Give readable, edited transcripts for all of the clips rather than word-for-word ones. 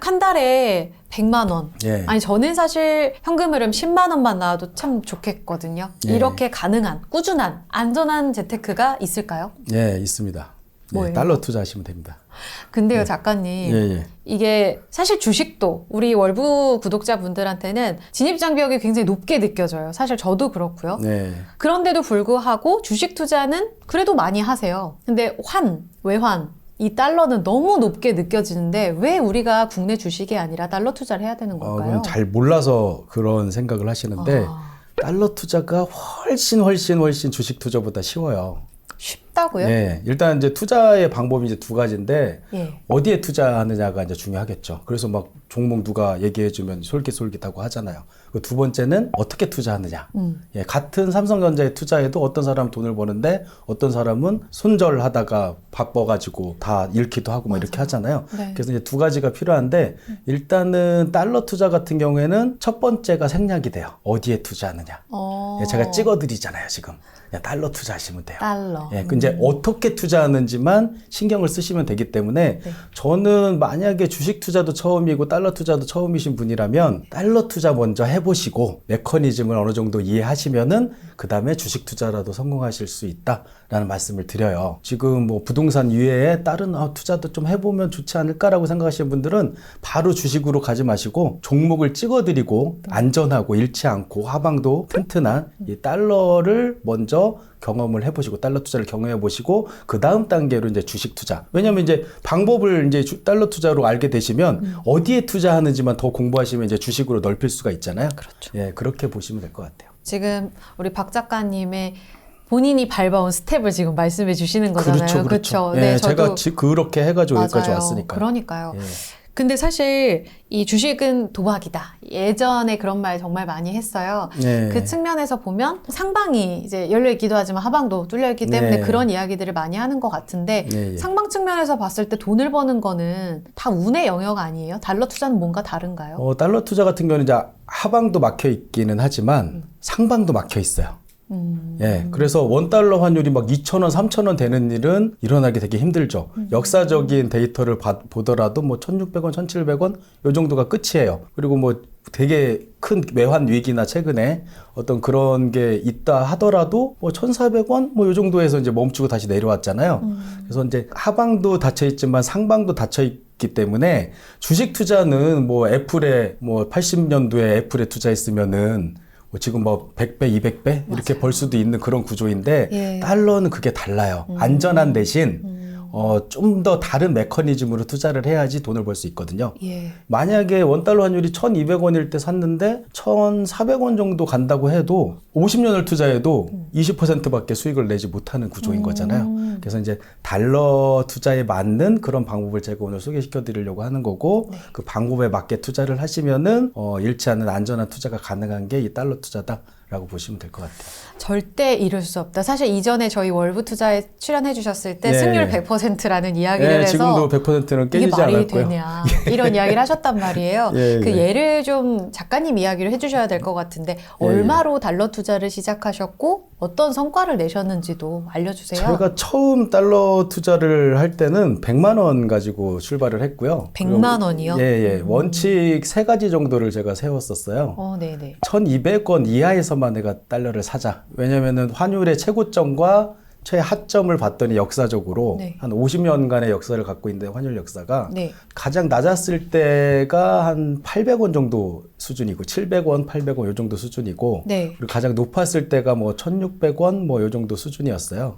한 달에 100만 원. 예. 아니 저는 사실 현금 흐름 10만 원만 나와도 참 좋겠거든요. 예. 이렇게 가능한 꾸준한 안전한 재테크가 있을까요? 예, 있습니다. 뭐예요? 네, 달러 투자하시면 됩니다. 근데요, 작가님. 예. 이게 사실 주식도 우리 월부 구독자분들한테는 진입장벽이 굉장히 높게 느껴져요. 사실 저도 그렇고요. 네. 그런데도 불구하고 주식 투자는 그래도 많이 하세요. 근데 외환, 이 달러는 너무 높게 느껴지는데 왜 우리가 국내 주식이 아니라 달러 투자를 해야 되는 걸까요? 그건 잘 몰라서 그런 생각을 하시는데 달러 투자가 훨씬 주식 투자보다 쉬워요. 쉽다고요? 네, 일단 이제 투자의 방법이 이제 두 가지인데 예. 어디에 투자하느냐가 이제 중요하겠죠. 그래서 막 종목 누가 얘기해주면 솔깃솔깃하고 하잖아요. 그 두 번째는 어떻게 투자하느냐. 예, 같은 삼성전자에 투자해도 어떤 사람은 돈을 버는데 어떤 사람은 손절하다가 바빠가지고 다 잃기도 하고 막 이렇게 하잖아요. 네. 그래서 이제 두 가지가 필요한데 일단은 달러 투자 같은 경우에는 첫 번째가 생략이 돼요. 어디에 투자하느냐. 예, 제가 찍어드리잖아요, 지금. 그냥 달러 투자하시면 돼요. 달러. 예, 이제 어떻게 투자하는지만 신경을 쓰시면 되기 때문에 네. 저는 만약에 주식 투자도 처음이고 달러 투자도 처음이신 분이라면 달러 투자 먼저 해보시고 메커니즘을 어느 정도 이해하시면은 그 다음에 주식 투자라도 성공하실 수 있다라는 말씀을 드려요. 지금 뭐 부동산 이외에 다른 투자도 좀 해보면 좋지 않을까라고 생각하시는 분들은 바로 주식으로 가지 마시고 종목을 찍어드리고 안전하고 잃지 않고 하방도 튼튼한 이 달러를 먼저 경험을 해보시고 달러 투자를 경험해 보시고 그 다음 단계로 이제 주식 투자. 왜냐하면 이제 방법을 이제 달러 투자로 알게 되시면 어디에 투자하는지만 더 공부하시면 이제 주식으로 넓힐 수가 있잖아요. 그렇죠. 예, 그렇게 보시면 될 것 같아요. 지금 우리 박 작가님의 본인이 밟아온 스텝을 지금 말씀해 주시는 거잖아요. 그렇죠. 네, 예, 저도 제가 그렇게 해가지고 여기까지 왔으니까. 그러니까요. 예. 근데 사실 이 주식은 도박이다. 예전에 그런 말 정말 많이 했어요. 네. 그 측면에서 보면 상방이 이제 열려있기도 하지만 하방도 뚫려있기 때문에 네. 그런 이야기들을 많이 하는 것 같은데 네. 상방 측면에서 봤을 때 돈을 버는 거는 다 운의 영역 아니에요? 달러 투자는 뭔가 다른가요? 달러 투자 같은 경우는 이제 하방도 막혀 있기는 하지만 상방도 막혀 있어요. 예, 그래서 원달러 환율이 막 2,000원, 3,000원 되는 일은 일어나기 되게 힘들죠. 역사적인 데이터를 보더라도 뭐 1,600원, 1,700원 요 정도가 끝이에요. 그리고 뭐 되게 큰 외환 위기나 최근에 어떤 그런 게 있다 하더라도 뭐 1,400원 뭐 요 정도에서 이제 멈추고 다시 내려왔잖아요. 그래서 이제 하방도 닫혀 있지만 상방도 닫혀 있기 때문에 주식 투자는 뭐 애플에 뭐 80년도에 애플에 투자했으면은 뭐 지금 뭐 100배, 200배 이렇게 벌 수도 있는 그런 구조인데 예. 달러는 그게 달라요. 안전한 대신 좀 더 다른 메커니즘으로 투자를 해야지 돈을 벌 수 있거든요. 예. 만약에 원달러 환율이 1,200원일 때 샀는데 1,400원 정도 간다고 해도 50년을 투자해도 20%밖에 수익을 내지 못하는 구조인 거잖아요. 그래서 이제 달러 투자에 맞는 그런 방법을 제가 오늘 소개시켜 드리려고 하는 거고 그 방법에 맞게 투자를 하시면은 잃지 않는 안전한 투자가 가능한 게 이 달러 투자다라고 보시면 될 것 같아요. 절대 이룰 수 없다. 사실 이전에 저희 월부 투자에 출연해 주셨을 때 네. 승률 100%라는 이야기를 해서 지금도 100%는 이게 깨지지 말이 않았고요. 되냐 이런 이야기를 하셨단 말이에요. 예, 그 예. 예를 좀 작가님 이야기를 해주셔야 될 것 같은데 얼마로 달러 투자를 시작하셨고 어떤 성과를 내셨는지도 알려주세요. 제가 처음 달러 투자를 할 때는 100만 원 가지고 출발을 했고요. 100만 원이요? 예. 원칙 세 가지 정도를 제가 세웠었어요. 네네. 1,200원 이하에서만 내가 달러를 사자. 왜냐면은 환율의 최고점과 최하점을 봤더니 역사적으로 네. 한 50년간의 역사를 갖고 있는데 환율 역사가 네. 가장 낮았을 때가 한 800원 정도 수준이고 700원, 800원 요 정도 수준이고 네. 그리고 가장 높았을 때가 뭐 1,600원 뭐 요 정도 수준이었어요.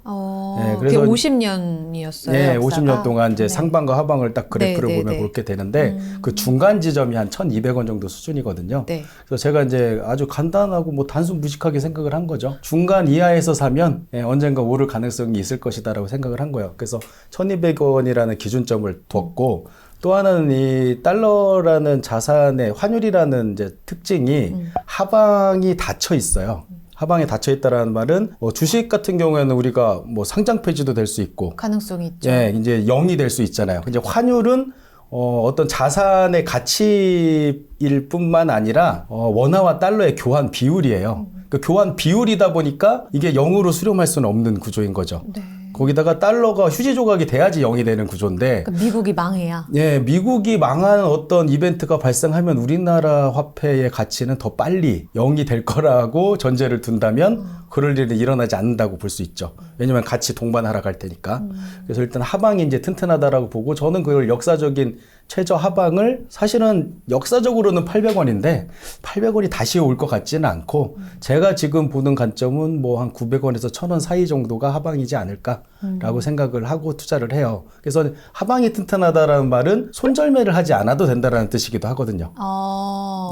네, 그게 그래서 50년이었어요. 네, 역사가? 50년 동안 이제 네. 상방과 하방을 딱 그래프를 네, 네, 보면 네. 그렇게 되는데 그 중간 지점이 한 1,200원 정도 수준이거든요. 네. 그래서 제가 이제 아주 간단하고 뭐 단순 무식하게 생각을 한 거죠. 중간 이하에서 사면 언젠가 오를 가능성이 있을 것이다라고 생각을 한 거예요. 그래서 1,200원이라는 기준점을 뒀고 또 하나는 이 달러라는 자산의 환율이라는 이제 특징이 하방이 닫혀 있어요. 하방에 닫혀 있다라는 말은 주식 같은 경우에는 우리가 뭐 상장 폐지도 될 수 있고 가능성이 있죠. 예, 이제 0이 될 수 있잖아요. 이제 환율은 어떤 자산의 가치일 뿐만 아니라 원화와 달러의 교환 비율이에요. 그 교환 비율이다 보니까 이게 0으로 수렴할 수는 없는 구조인 거죠. 네. 거기다가 달러가 휴지 조각이 돼야지 0이 되는 구조인데 그러니까 미국이 망해야. 예, 미국이 망하는 어떤 이벤트가 발생하면 우리나라 화폐의 가치는 더 빨리 0이 될 거라고 전제를 둔다면 그럴 일은 일어나지 않는다고 볼 수 있죠. 왜냐면 같이 동반 하락할 테니까. 그래서 일단 하방이 이제 튼튼하다라고 보고 저는 그걸 역사적인 최저 하방을 사실은 역사적으로는 800원인데 800원이 다시 올 것 같지는 않고 제가 지금 보는 관점은 뭐 한 900원에서 1000원 사이 정도가 하방이지 않을까라고 생각을 하고 투자를 해요. 그래서 하방이 튼튼하다라는 말은 손절매를 하지 않아도 된다라는 뜻이기도 하거든요.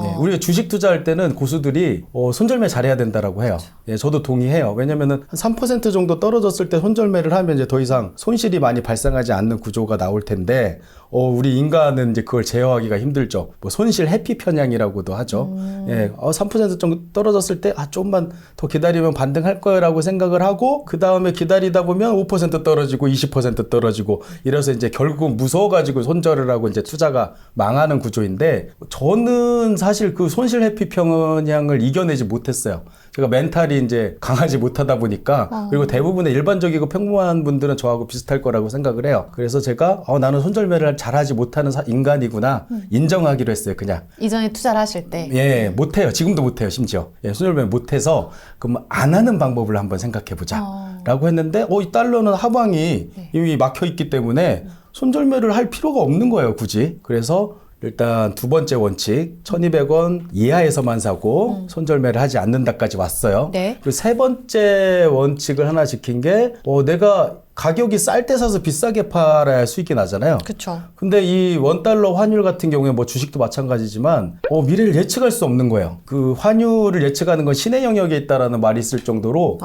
네, 우리가 주식 투자할 때는 고수들이 손절매 잘해야 된다라고 해요. 예, 저도 동의해요. 왜냐면은 한 3% 정도 떨어졌을 때 손절매를 하면 이제 더 이상 손실이 많이 발생하지 않는 구조가 나올 텐데 우리 인간은 이제 그걸 제어하기가 힘들죠. 뭐 손실 회피 편향이라고도 하죠. 예, 3% 정도 떨어졌을 때 좀만 더 기다리면 반등할 거라고 생각을 하고 그 다음에 기다리다 보면 5% 떨어지고 20% 떨어지고 이래서 이제 결국 무서워가지고 손절을 하고 이제 투자가 망하는 구조인데 저는 사실 그 손실 회피 편향을 이겨내지 못했어요. 제가 멘탈이 이제 강하지 못하다 보니까 그리고 대부분의 일반적이고 평범한 분들은 저하고 비슷할 거라고 생각을 해요. 그래서 제가 나는 손절매를 잘하지 못하는 인간이구나 인정하기로 했어요. 그냥 이전에 투자를 하실 때. 예, 못해요. 지금도 못해요. 심지어 손절매 못해서 그럼 안 하는 방법을 한번 생각해 보자 라고 했는데 이 달러는 하방이 이미 막혀 있기 때문에 손절매를 할 필요가 없는 거예요. 굳이. 그래서 일단 두 번째 원칙 1200원 이하에서만 사고 손절매를 하지 않는다까지 왔어요. 네. 그리고 세 번째 원칙을 하나 지킨 게 내가 가격이 쌀 때 사서 비싸게 팔아야 수익이 나잖아요. 그렇죠. 근데 이 원달러 환율 같은 경우에 뭐 주식도 마찬가지지만 미래를 예측할 수 없는 거예요. 그 환율을 예측하는 건 신의 영역에 있다라는 말이 있을 정도로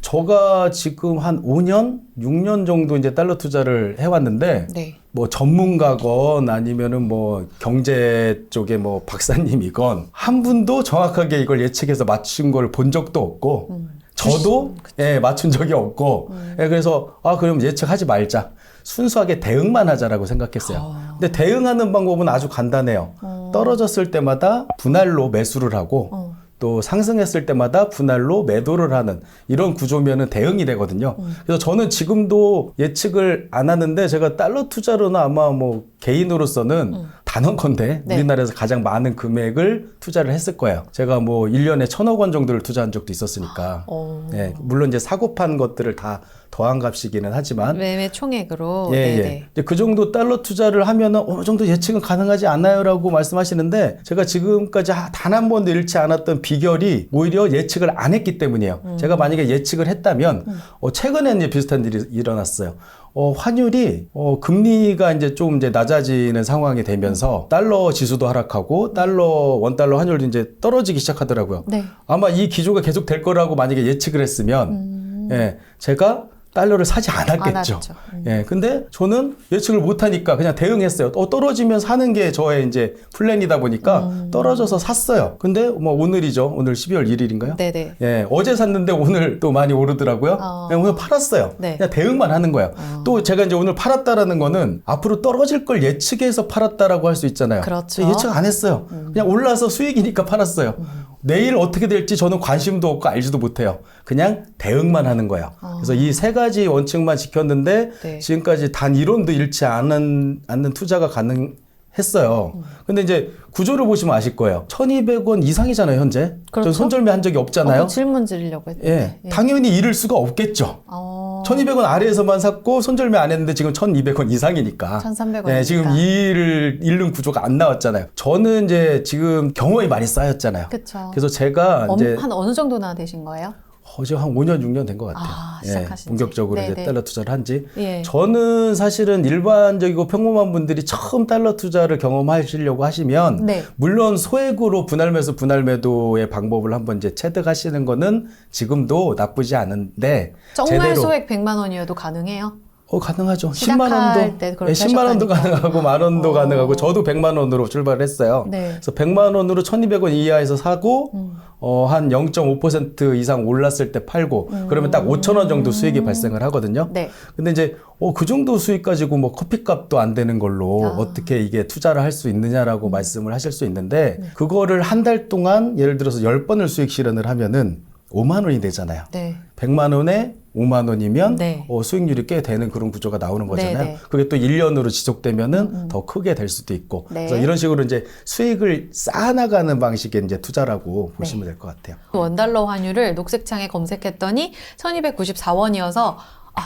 저가 지금 한 5년, 6년 정도 이제 달러 투자를 해왔는데 네. 뭐 전문가건 아니면은 뭐 경제 쪽에 뭐 박사님이건 한 분도 정확하게 이걸 예측해서 맞춘 걸 본 적도 없고 저도 맞춘 적이 없고 그래서 그럼 예측하지 말자. 순수하게 대응만 하자라고 생각했어요. 근데 대응하는 방법은 아주 간단해요. 떨어졌을 때마다 분할로 매수를 하고 또 상승했을 때마다 분할로 매도를 하는 이런 구조면은 대응이 되거든요. 그래서 저는 지금도 예측을 안 하는데 제가 달러 투자로는 아마 뭐 개인으로서는 단언컨대 네. 우리나라에서 가장 많은 금액을 투자를 했을 거예요. 제가 뭐 1년에 1000억 원 정도를 투자한 적도 있었으니까. 예, 물론 이제 사고 판 것들을 다 더한 값이기는 하지만 매매 총액으로. 예. 이제 그 정도 달러 투자를 하면은 어느 정도 예측은 가능하지 않나요라고 말씀하시는데 제가 지금까지 단 한 번도 잃지 않았던 비결이 오히려 예측을 안 했기 때문이에요. 제가 만약에 예측을 했다면 최근에 이제 비슷한 일이 일어났어요. 환율이 금리가 이제 좀 이제 낮아지는 상황이 되면서 달러 지수도 하락하고 원달러 환율도 이제 떨어지기 시작하더라고요. 네. 아마 이 기조가 계속 될 거라고 만약에 예측을 했으면 예, 제가 달러를 사지 않았겠죠. 예, 근데 저는 예측을 못하니까 그냥 대응했어요. 떨어지면 사는 게 저의 이제 플랜이다 보니까 떨어져서 샀어요. 근데 뭐 오늘이죠. 오늘 12월 1일인가요? 네네. 예, 어제 샀는데 오늘 또 많이 오르더라고요. 그냥 오늘 팔았어요. 네. 그냥 대응만 하는 거예요. 또 제가 이제 오늘 팔았다라는 거는 앞으로 떨어질 걸 예측해서 팔았다라고 할 수 있잖아요. 그렇죠. 예측 안 했어요. 그냥 올라서 수익이니까 팔았어요. 내일 어떻게 될지 저는 관심도 없고 알지도 못해요. 그냥 대응만 하는 거예요. 그래서 이 세 가지 원칙만 지켰는데 네. 지금까지 단 1원도 잃지 않는 투자가 가능했어요. 근데 이제 구조를 보시면 아실 거예요. 1200원 이상이잖아요, 현재. 그렇죠. 전 손절매 한 적이 없잖아요. 질문 드리려고 했는데. 예, 당연히 잃을 수가 없겠죠. 1200원 아래에서만 샀고 손절매 안 했는데 지금 1200원 이상이니까. 1300원. 예, 지금 이를 잃는 구조가 안 나왔잖아요. 저는 이제 지금 경험이 많이 쌓였잖아요. 그렇죠. 그래서 제가 이제 한 어느 정도나 되신 거예요? 지금 한 5년, 6년 된 것 같아요. 시작하신 지. 본격적으로 이제 네네. 달러 투자를 한 지. 예. 저는 사실은 일반적이고 평범한 분들이 처음 달러 투자를 경험하시려고 하시면 네. 물론 소액으로 분할매수, 분할매도의 방법을 한번 이제 체득하시는 거는 지금도 나쁘지 않은데 정말 제대로 소액 100만 원이어도 가능해요? 가능하죠. 10만 시작할 원도, 때 그렇게 10만 원도 하셨다니까. 가능하고 만 원도 가능하고 저도 100만 원으로 출발을 했어요. 네. 그래서 100만 원으로 1200원 이하에서 사고 한 0.5% 이상 올랐을 때 팔고 그러면 딱 5천 원 정도 수익이 발생을 하거든요. 네. 근데 이제 그 정도 수익 가지고 뭐 커피값도 안 되는 걸로 어떻게 이게 투자를 할 수 있느냐라고 말씀을 하실 수 있는데 그거를 한 달 동안 예를 들어서 10번을 수익 실현을 하면은 5만 원이 되잖아요. 네. 100만 원에 5만 원이면 네. 수익률이 꽤 되는 그런 구조가 나오는 거잖아요. 네, 네. 그게 또 1년으로 지속되면은 더 크게 될 수도 있고. 네. 그래서 이런 식으로 이제 수익을 쌓아나가는 방식의 이제 투자라고 보시면 될 것 같아요. 원달러 환율을 녹색창에 검색했더니 1294원이어서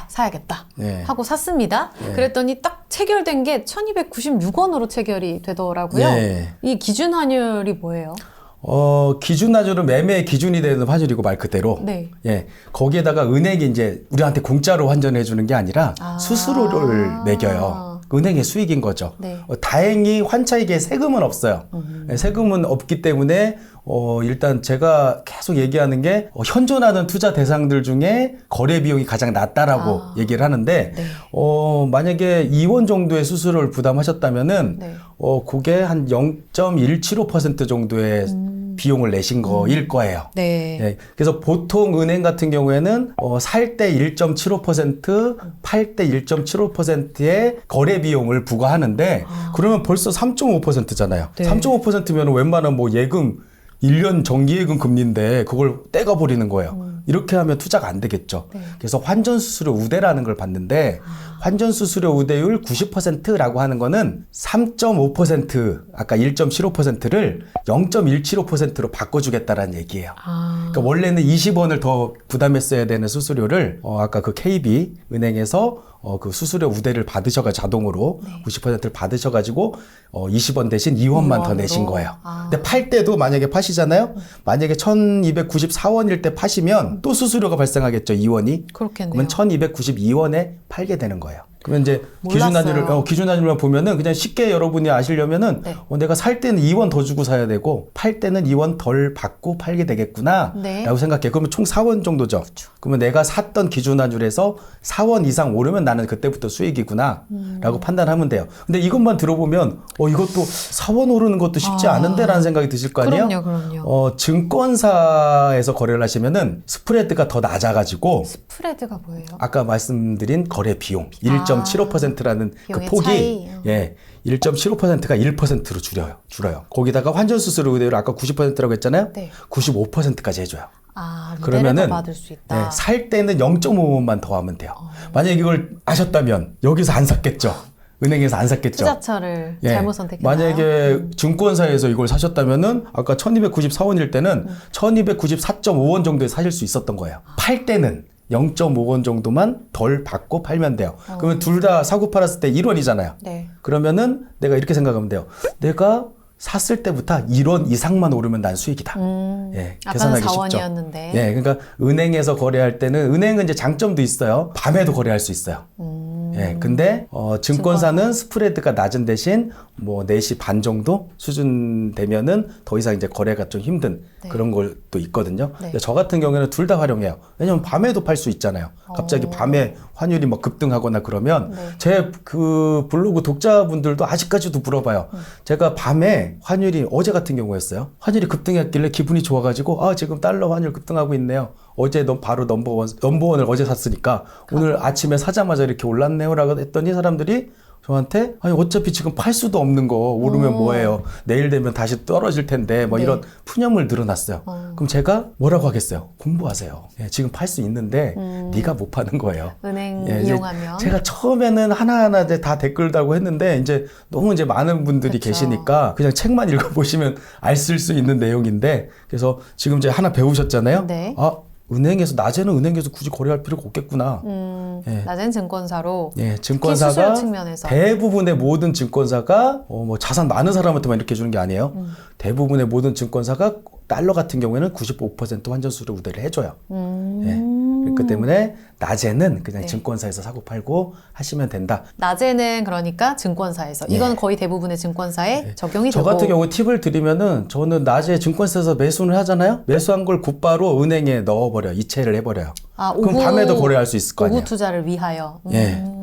사야겠다 네. 하고 샀습니다. 그랬더니 딱 체결된 게 1296원으로 체결이 되더라고요. 네. 이 기준 환율이 뭐예요? 기준 환율은 매매 기준이 되는 환율이고 말 그대로. 네. 예. 거기에다가 은행이 이제 우리한테 공짜로 환전해 주는 게 아니라 수수료를 매겨요. 은행의 수익인 거죠. 네. 다행히 환차익에 세금은 없어요. 예, 세금은 없기 때문에 일단 제가 계속 얘기하는 게 현존하는 투자 대상들 중에 거래 비용이 가장 낮다라고 얘기를 하는데 네. 만약에 2원 정도의 수수료를 부담하셨다면은 네. 그게 한 0.175% 정도의 비용을 내신 거일 거예요. 네. 예, 그래서 보통 은행 같은 경우에는 살 때 1.75%, 팔 때 1.75%의 거래 비용을 부과하는데 그러면 벌써 3.5%잖아요. 네. 3.5%면 웬만한 뭐 예금 1년 정기예금 금리인데 그걸 떼가 버리는 거예요. 이렇게 하면 투자가 안 되겠죠. 네. 그래서 환전수수료 우대라는 걸 봤는데 환전수수료 우대율 90%라고 하는 거는 3.5% 아까 1.75%를 0.175%로 바꿔주겠다라는 얘기예요. 그러니까 원래는 20원을 더 부담했어야 되는 수수료를 아까 그 KB 은행에서 그 수수료 우대를 받으셔가 자동으로 90%를 받으셔가지고 20원 대신 2원만 더 2원으로? 내신 거예요. 근데 팔 때도 만약에 파시잖아요. 만약에 1294원일 때 파시면 또 수수료가 발생하겠죠. 2원이. 그렇겠네요. 그러면 1292원에 팔게 되는 거예요. 그러면 이제 몰랐어요. 기준 환율만 보면은 그냥 쉽게 여러분이 아시려면은 네. 내가 살 때는 2원 더 주고 사야 되고 팔 때는 2원 덜 받고 팔게 되겠구나 네. 라고 생각해. 그러면 총 4원 정도죠. 그러면 내가 샀던 기준 환율에서 4원 이상 오르면 나는 그때부터 수익이구나 라고 판단하면 돼요. 근데 이것만 들어보면 이것도 4원 오르는 것도 쉽지 않은데 라는 생각이 드실 거 아니에요? 그럼요. 증권사에서 거래를 하시면은 스프레드가 더 낮아가지고 스프레드가 뭐예요? 아까 말씀드린 거래 비용 1.75%라는 그 비용의 폭이 차이. 1.75%가 1%로 줄어요. 거기다가 환전 수수료 그대로 아까 90%라고 했잖아요. 네. 95%까지 해줘요. 우대를 그러면은 받을 수 있다. 살 때는 0.5원만 더 하면 돼요. 만약에 이걸 아셨다면 여기서 안 샀겠죠. 은행에서 안 샀겠죠. 투자처를 잘못 선택했나요? 만약에 증권사에서 이걸 사셨다면은 아까 1294원일 때는 1294.5원 정도에 사실 수 있었던 거예요. 팔 때는 0.5원 정도만 덜 받고 팔면 돼요. 그러면 둘 다 사고 팔았을 때 1원이잖아요. 네. 그러면은 내가 이렇게 생각하면 돼요. 내가 샀을 때부터 1원 이상만 오르면 난 수익이다. 아까는 계산하기 쉽죠. 4원이었는데. 그러니까 은행에서 거래할 때는 은행은 이제 장점도 있어요. 밤에도 거래할 수 있어요. 근데 증권사는 스프레드가 낮은 대신 뭐 4시 반 정도 수준 되면은 더 이상 이제 거래가 좀 힘든 그런 것도 있거든요. 근데 저 같은 경우에는 둘 다 활용해요. 왜냐면 밤에도 팔 수 있잖아요. 갑자기 밤에 환율이 뭐 급등하거나 그러면 제 그 블로그 독자분들도 아직까지도 물어봐요. 제가 밤에 환율이 어제 같은 경우였어요. 환율이 급등했길래 기분이 좋아가지고 지금 달러 환율 급등하고 있네요. 어제 바로 넘버원을 어제 샀으니까 오늘 아침에 사자마자 이렇게 올랐네요라고 했더니 사람들이 저한테 어차피 지금 팔 수도 없는 거 오르면 뭐예요. 내일 되면 다시 떨어질 텐데 뭐 이런 푸념을 늘어났어요. 그럼 제가 뭐라고 하겠어요? 공부하세요. 지금 팔 수 있는데 네가 못 파는 거예요. 은행 이제 이용하면. 제가 처음에는 하나하나 이제 다 댓글 달고 했는데 이제 너무 이제 많은 분들이 그쵸. 계시니까 그냥 책만 읽어보시면 알 수 있는 내용인데 그래서 지금 이제 하나 배우셨잖아요. 네. 은행에서 낮에는 은행에서 굳이 거래할 필요가 없겠구나. 낮은 증권사로. 증권사가 수수료 측면에서. 대부분의 모든 증권사가 뭐 자산 많은 사람한테만 이렇게 주는 게 아니에요. 대부분의 모든 증권사가 달러 같은 경우에는 95% 환전수수료 우대를 해줘요. 그렇기 때문에 낮에는 그냥 증권사에서 사고 팔고 하시면 된다. 낮에는 그러니까 증권사에서. 이건 거의 대부분의 증권사에 적용이 저 되고. 같은 경우 팁을 드리면은 저는 낮에 증권사에서 매수를 하잖아요. 매수한 걸 곧바로 은행에 넣어버려요. 이체를 해버려요. 그럼 밤에도 거래할 수 있을 거 아니에요. 오후 투자를 위하여.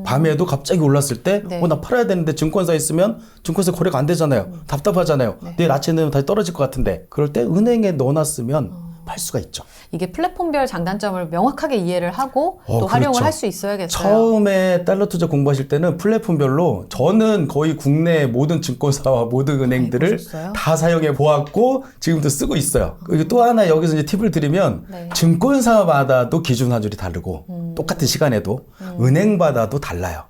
밤에도 갑자기 올랐을 때, 네. 나 팔아야 되는데 증권사 있으면 증권사 거래가 안 되잖아요. 답답하잖아요. 내일 아침에 되면 다시 떨어질 것 같은데. 그럴 때 은행에 넣어놨으면 팔 수가 있죠. 이게 플랫폼별 장단점을 명확하게 이해를 하고 또 활용을 그렇죠. 할 수 있어야겠어요. 처음에 달러 투자 공부하실 때는 플랫폼별로 저는 거의 국내 모든 증권사와 모든 은행들을 보셨어요? 다 사용해 보았고 지금도 쓰고 있어요. 그리고 또 하나 여기서 이제 팁을 드리면 네. 증권사마다도 기준 환율이 다르고 똑같은 시간에도 은행마다도 달라요.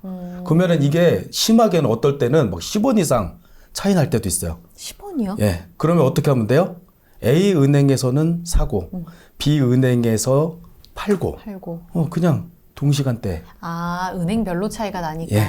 그러면은 이게 심하게는 어떨 때는 막 10원 이상 차이 날 때도 있어요. 10원이요? 예. 그러면 어떻게 하면 돼요? A 은행에서는 사고 B 은행에서 팔고 그냥 동시간대. 아, 은행별로 차이가 나니까. 예.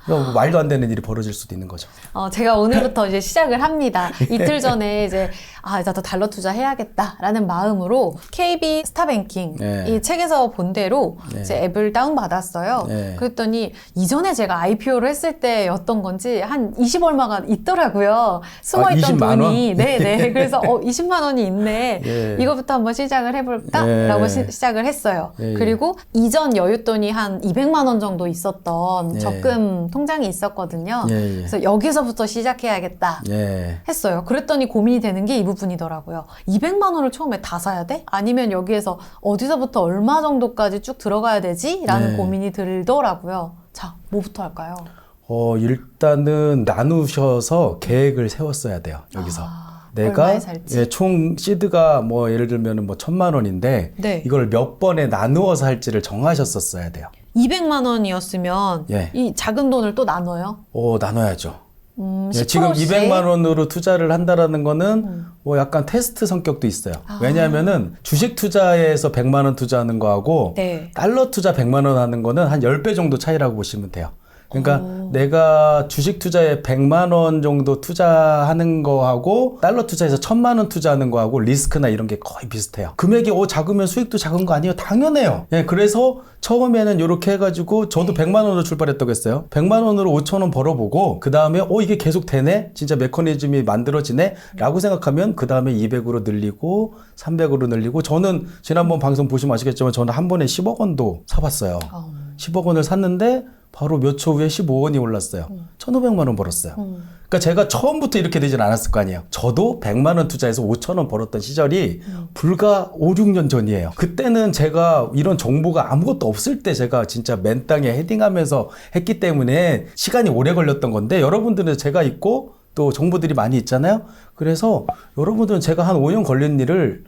그러니까 뭐 말도 안 되는 일이 벌어질 수도 있는 거죠. 제가 오늘부터 이제 시작을 합니다. 이틀 전에 이제, 나도 달러 투자해야겠다라는 마음으로 KB 스타뱅킹 예. 이 책에서 본 대로 예. 이제 앱을 다운받았어요. 예. 그랬더니 이전에 제가 IPO를 했을 때였던 건지 한 20얼마가 있더라고요. 숨어있던 20만 원? 돈이. 네네. 그래서 20만 원이 있네. 예. 이거부터 한번 시작을 해볼까? 예. 라고 시작을 했어요. 예. 그리고 이전 여윳돈이 한 200만 원 정도 있었던 예. 적금 통장이 있었거든요. 예, 예. 그래서 여기서부터 시작해야겠다 예. 했어요. 그랬더니 고민이 되는 게 이 부분이더라고요. 200만 원을 처음에 다 사야 돼? 아니면 여기에서 어디서부터 얼마 정도까지 쭉 들어가야 되지? 라는 네. 고민이 들더라고요. 자, 뭐부터 할까요? 일단은 나누셔서 계획을 세웠어야 돼요. 여기서. 내가 얼마에 살지? 총 시드가 뭐 예를 들면 뭐 1,000만 원인데 네. 이걸 몇 번에 나누어서 할지를 정하셨었어야 돼요. 200만 원이었으면 예. 이 작은 돈을 또 나눠요? 나눠야죠. 10%씩? 지금 200만 원으로 투자를 한다라는 거는 뭐 약간 테스트 성격도 있어요. 왜냐하면은 주식 투자에서 100만 원 투자하는 거하고 네. 달러 투자 100만 원 하는 거는 한 10배 정도 차이라고 보시면 돼요. 그러니까 내가 주식 투자에 100만 원 정도 투자하는 거하고 달러 투자에서 1,000만 원 투자하는 거하고 리스크나 이런 게 거의 비슷해요. 금액이 작으면 수익도 작은 거 아니에요? 당연해요. 예, 그래서 처음에는 이렇게 해가지고 저도 100만 원으로 출발했다고 했어요. 100만 원으로 5천 원 벌어보고 그 다음에 이게 계속 되네? 진짜 메커니즘이 만들어지네? 라고 생각하면 그 다음에 200으로 늘리고 300으로 늘리고 저는 지난번 방송 보시면 아시겠지만 저는 한 번에 10억 원도 사봤어요. 10억 원을 샀는데 바로 몇 초 후에 15원이 올랐어요. 1,500만 원 벌었어요. 그러니까 제가 처음부터 이렇게 되진 않았을 거 아니에요. 저도 100만 원 투자해서 5천 원 벌었던 시절이 불과 5, 6년 전이에요. 그때는 제가 이런 정보가 아무것도 없을 때 제가 진짜 맨 땅에 헤딩하면서 했기 때문에 시간이 오래 걸렸던 건데 여러분들은 제가 있고 또 정보들이 많이 있잖아요. 그래서 여러분들은 제가 한 5년 걸린 일을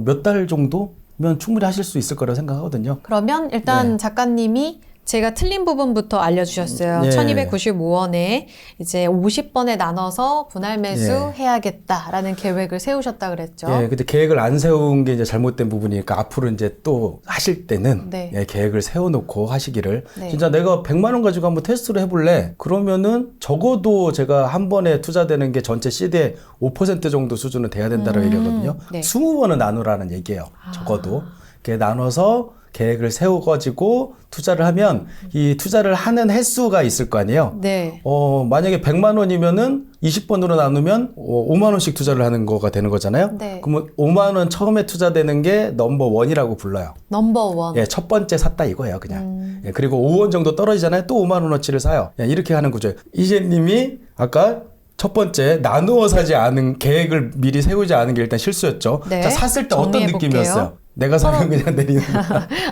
몇 달 정도면 충분히 하실 수 있을 거라고 생각하거든요. 그러면 일단 네. 작가님이 제가 틀린 부분부터 알려주셨어요. 예. 1295원에 이제 50번에 나눠서 분할 매수 예. 해야겠다라는 계획을 세우셨다 그랬죠. 예, 근데 계획을 안 세운 게 이제 잘못된 부분이니까 앞으로 이제 또 하실 때는 네. 예, 계획을 세워놓고 하시기를 네. 진짜 내가 100만 원 가지고 한번 테스트를 해볼래? 그러면은 적어도 제가 한 번에 투자되는 게 전체 시드의 5% 정도 수준은 돼야 된다고 얘기하거든요. 네. 20번은 나누라는 얘기예요. 적어도. 이렇게 나눠서 계획을 세워가지고 투자를 하면 이 투자를 하는 횟수가 있을 거 아니에요. 네. 만약에 100만 원이면은 20번으로 나누면 5만 원씩 투자를 하는 거가 되는 거잖아요. 네. 그러면 5만 원 처음에 투자되는 게 넘버 원이라고 불러요. 넘버원. 예, 첫 번째 샀다 이거예요, 그냥. 예, 그리고 5원 정도 떨어지잖아요. 또 5만 원어치를 사요. 예, 이렇게 하는 구조예요. 이재님이 아까 첫 번째 나누어 사지 않은 계획을 미리 세우지 않은 게 일단 실수였죠. 네. 자, 샀을 때 어떤 정리해볼게요. 느낌이었어요? 내가 사면 그냥 내리는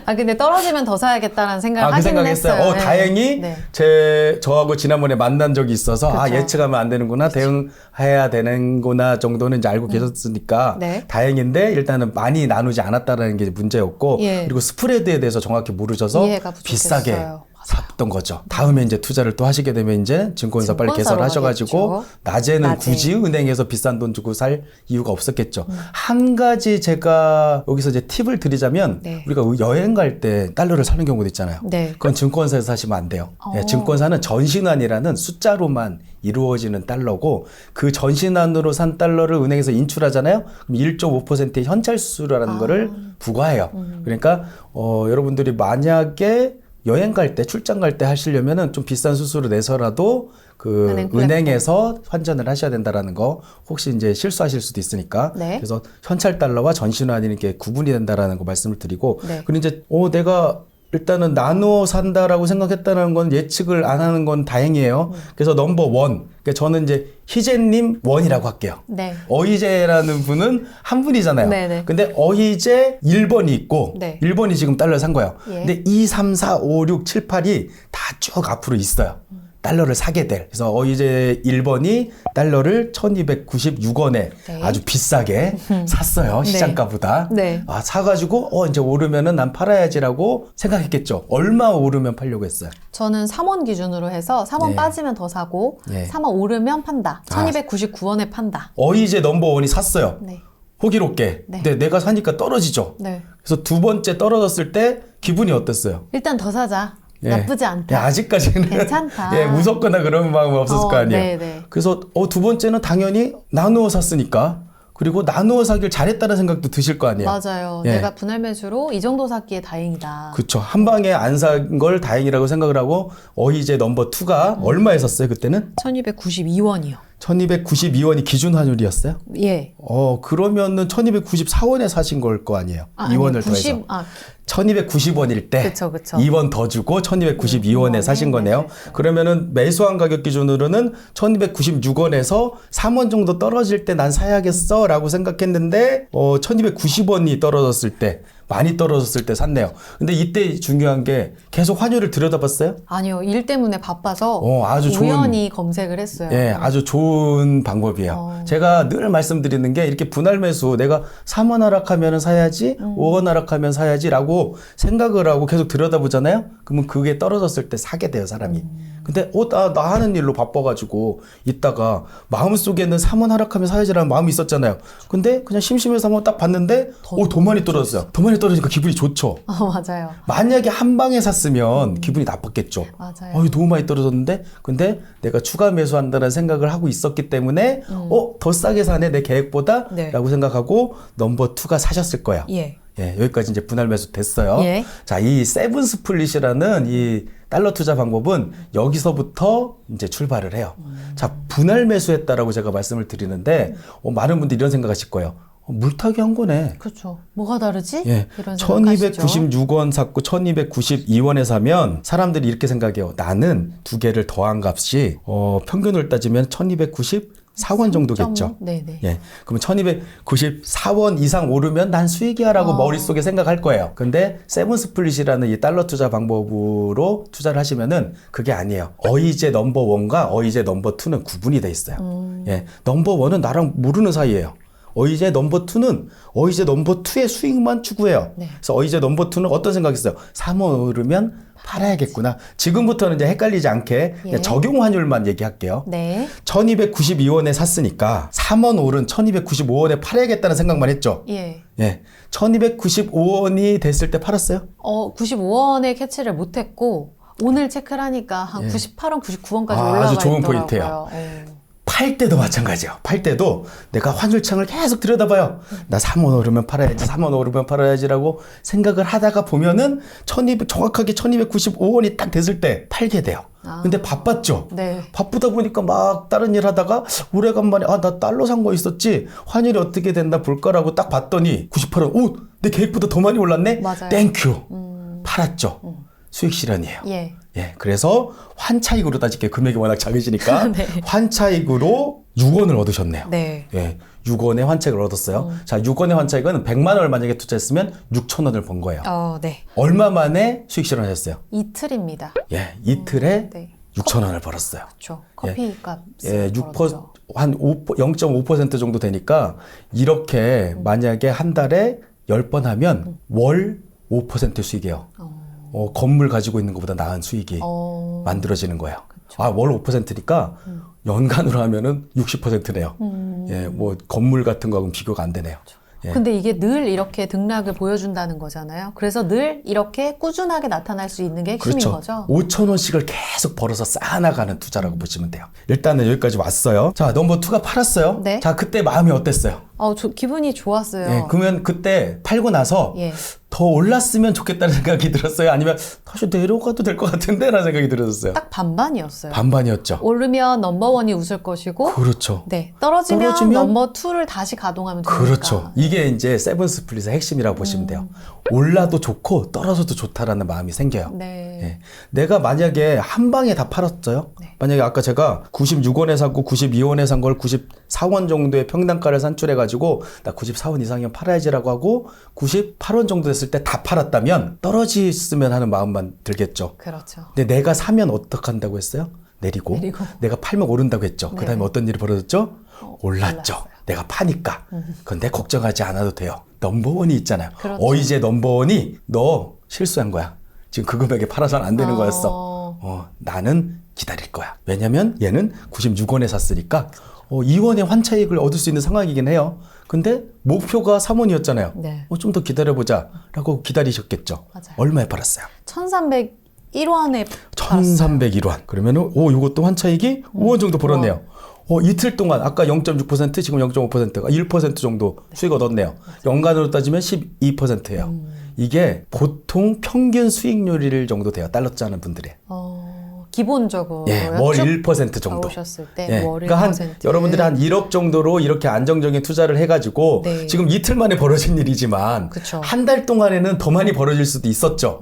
근데 떨어지면 더 사야겠다는 생각을 그 하기는 생각했어요. 했어요. 네. 다행히 네. 저하고 지난번에 만난 적이 있어서 그쵸. 예측하면 안 되는구나, 대응해야 되는구나 정도는 이제 알고 계셨으니까 네. 다행인데 일단은 많이 나누지 않았다라는 게 문제였고 예. 그리고 스프레드에 대해서 정확히 모르셔서 이해가 부족했어요. 비싸게 맞아요. 샀던 거죠. 다음에 이제 투자를 또 하시게 되면 이제 증권사 빨리 증권사로 개설하셔가지고 가겠죠. 낮에는 낮에. 굳이 은행에서 비싼 돈 주고 살 이유가 없었겠죠. 한 가지 제가 여기서 이제 팁을 드리자면 네. 우리가 여행 갈 때 달러를 사는 경우도 있잖아요. 네. 그건 증권사에서 사시면 안 돼요. 예, 증권사는 전신환이라는 숫자로만 이루어지는 달러고 그 전신환으로 산 달러를 은행에서 인출하잖아요. 그럼 1.5%의 현찰 수수료라는 거를 부과해요. 그러니까 여러분들이 만약에 여행 갈 때, 출장 갈 때 하시려면은 좀 비싼 수수료 내서라도 그 은행 플랫폼. 은행에서 환전을 하셔야 된다라는 거 혹시 이제 실수하실 수도 있으니까 네. 그래서 현찰 달러와 전신환이 이렇게 구분이 된다라는 거 말씀을 드리고 네. 그리고 이제 내가 일단은 나누어 산다라고 생각했다는 건 예측을 안 하는 건 다행이에요. 그래서 넘버 원. 그러니까 저는 이제 희재님 원이라고 할게요. 네. 어희재라는 분은 한 분이잖아요. 네네. 근데 어희재 1번이 있고 네. 1번이 지금 달러를 산 거예요. 예. 근데 2, 3, 4, 5, 6, 7, 8이 다 쭉 앞으로 있어요. 달러를 사게 될. 그래서 어희재 1번이 달러를 1296원에 네. 아주 비싸게 샀어요. 네. 시장가보다. 네. 아, 사가지고 이제 오르면은 난 팔아야지라고 생각했겠죠. 얼마 오르면 팔려고 했어요. 저는 3원 기준으로 해서 3원 네. 빠지면 더 사고 네. 3원 오르면 판다. 아. 1299원에 판다. 어희재 넘버원이 샀어요. 네. 호기롭게. 네. 근데 내가 사니까 떨어지죠. 네. 그래서 두 번째 떨어졌을 때 기분이 어땠어요? 일단 더 사자. 예. 나쁘지 않다. 예, 아직까지는 괜찮다. 예, 무섭거나 그런 마음은 없었을 거 아니에요. 네네. 그래서 두 번째는 당연히 나누어 샀으니까 그리고 나누어 사길 잘했다는 생각도 드실 거 아니에요. 맞아요. 예. 내가 분할 매수로 이 정도 샀기에 다행이다. 그렇죠. 한 방에 안 산 걸 다행이라고 생각을 하고 어희재 넘버 2가 얼마에 샀어요 그때는? 1292원이요. 1292원이 기준 환율이었어요? 예. 그러면은 1294원에 사신 걸 거 아니에요. 2원을 더해서. 1290원일 때 그쵸, 그쵸. 2원 더 주고 1292원에 사신 거네요. 네. 그러면은 매수한 가격 기준으로는 1296원에서 3원 정도 떨어질 때 난 사야겠어 라고 생각했는데 1290원이 떨어졌을 때 많이 떨어졌을 때 샀네요. 근데 이때 중요한 게 계속 환율을 들여다봤어요? 아니요. 일 때문에 바빠서 아주 좋은- 우연히 검색을 했어요. 예, 아주 좋은 방법이에요. 제가 늘 말씀드리는 게 이렇게 분할 매수 내가 3원 하락하면 사야지, 5원 하락하면 사야지라고 생각을 하고 계속 들여다보잖아요. 그러면 그게 떨어졌을 때 사게 돼요, 사람이. 근데 나 하는 일로 바빠가지고 있다가 마음속에는 3원 하락하면 사야지라는 마음이 있었잖아요. 근데 그냥 심심해서 한번 딱 봤는데 더 많이 떨어졌어요. 더 많이 떨어지니까 기분이 좋죠. 맞아요. 만약에 한 방에 샀으면 기분이 나빴겠죠. 맞아요. 너무 많이 떨어졌는데 근데 내가 추가 매수한다는 생각을 하고 있었기 때문에 더 싸게 사네 내 계획보다 네. 라고 생각하고 넘버 2가 사셨을 거예요. 예. 예, 여기까지 이제 분할 매수 됐어요. 예. 자, 이 세븐 스플릿이라는 이 달러 투자 방법은 여기서부터 이제 출발을 해요. 자, 분할 매수했다라고 제가 말씀을 드리는데 많은 분들이 이런 생각하실 거예요. 물타기 한 거네. 그렇죠. 뭐가 다르지? 예. 이런 생각하시죠. 1296원 샀고 1292원에 사면 사람들이 이렇게 생각해요. 나는 두 개를 더한 값이 평균을 따지면 1294원 정도겠죠. 네네. 예. 그러면 1294원 이상 오르면 난 수익이야라고 머릿속에 생각할 거예요. 근데 세븐 스플릿이라는 이 달러 투자 방법으로 투자를 하시면은 그게 아니에요. 어희재 넘버 1과 어희재 넘버 2는 구분이 돼 있어요. 예. 넘버 1은 나랑 모르는 사이예요. 어희재 넘버 2는 어희재 넘버 2의 수익만 추구해요. 네. 그래서 어희재 넘버 2는 어떤 생각했어요? 3원 오르면 팔아야겠구나. 지금부터는 이제 헷갈리지 않게 그냥 적용 환율만 얘기할게요. 네. 1292원에 샀으니까 3원 오른 1295원에 팔아야겠다는 생각만 했죠. 예. 예. 1295원이 됐을 때 팔았어요? 95원에 캐치를 못했고 오늘 체크를 하니까 한 98원, 99원까지 올라가 아주 좋은 있더라고요. 포인트예요. 팔 때도 마찬가지예요. 팔 때도 내가 환율창을 계속 들여다봐요. 나 3원 오르면 팔아야지, 3원 오르면 팔아야지라고 생각을 하다가 보면은 정확하게 1295원이 딱 됐을 때 팔게 돼요. 근데 바빴죠? 네. 바쁘다 보니까 막 다른 일 하다가 오래간만에 나 달러 산 거 있었지? 환율이 어떻게 된다 볼까라고 딱 봤더니 98원, 내 계획보다 더 많이 올랐네? 맞아요. 땡큐. 팔았죠. 수익 실현이에요. 예. 예, 그래서 환차익으로 따질게요. 금액이 워낙 작으시니까 네. 환차익으로 6원을 얻으셨네요. 네. 예, 6원의 환차익을 얻었어요. 자, 6원의 환차익은 100만 원을 만약에 투자했으면 6천 원을 번 거예요. 네. 얼마 만에 수익 실현하셨어요? 이틀입니다. 예, 이틀에 네. 6천 원을 벌었어요. 그렇죠. 커피 값. 예, 6%, 한 0.5% 정도 되니까 이렇게 만약에 한 달에 10번 하면 월 5% 수익이에요. 건물 가지고 있는 것보다 나은 수익이 만들어지는 거예요. 월 5%니까 연간으로 하면은 60%네요. 예, 뭐 건물 같은 거하고는 비교가 안 되네요. 예. 근데 이게 늘 이렇게 등락을 보여준다는 거잖아요. 그래서 늘 이렇게 꾸준하게 나타날 수 있는 게 핵심인 그렇죠. 거죠. 5천 원씩을 계속 벌어서 쌓아나가는 투자라고 보시면 돼요. 일단은 여기까지 왔어요. 자, 넘버 2가 팔았어요. 네. 자, 그때 마음이 어땠어요? 기분이 좋았어요. 예, 그러면 그때 팔고 나서 예. 더 올랐으면 좋겠다는 생각이 들었어요? 아니면 다시 내려가도 될 것 같은데? 라는 생각이 들었어요. 딱 반반이었어요. 반반이었죠. 오르면 넘버원이 웃을 것이고, 그렇죠. 네, 떨어지면 넘버 투를 다시 가동하면 되니까. 그렇죠. 이게 이제 세븐 스플릿의 핵심이라고 보시면 돼요. 올라도 좋고 떨어져도 좋다라는 마음이 생겨요. 네. 예. 내가 만약에 한 방에 다 팔았어요. 네. 만약에 아까 제가 96원에 샀고 92원에 산 걸 94원 정도의 평단가를 산출해가지고 나 94원 이상이면 팔아야지라고 하고 98원 정도 됐을 때 다 팔았다면 떨어지면 하는 마음만 들겠죠. 그렇죠. 근데 내가 사면 어떡한다고 했어요? 내리고. 내가 팔면 오른다고 했죠. 그 다음에 어떤 일이 벌어졌죠? 올랐죠. 올랐어요. 내가 파니까. 근데 걱정하지 않아도 돼요. 넘버원이 있잖아요. 그렇죠. 이제 넘버원이 너 실수한 거야. 지금 그 금액에 팔아서는 안 되는 거였어. 나는 기다릴 거야. 왜냐면 얘는 96원에 샀으니까 2원의 환차익을 얻을 수 있는 상황이긴 해요. 근데 목표가 3원이었잖아요. 네. 좀 더 기다려보자 라고 기다리셨겠죠. 맞아요. 얼마에 팔았어요? 1301원에 1301원. 그러면은 이것도 환차익이 5원 정도 벌었네요. 이틀 동안 아까 0.6% 지금 0.5%가 1% 정도 수익 얻었네요. 연간으로 따지면 12%예요. 이게 보통 평균 수익률일 정도 돼요. 달러투자 하는 분들의. 기본적으로 월 1% 정도. 오셨을 때 월 1%. 그러니까 여러분들이 한 1억 정도로 이렇게 안정적인 투자를 해가지고 네. 지금 이틀 만에 벌어진 일이지만 그쵸. 한 달 동안에는 더 많이 벌어질 수도 있었죠.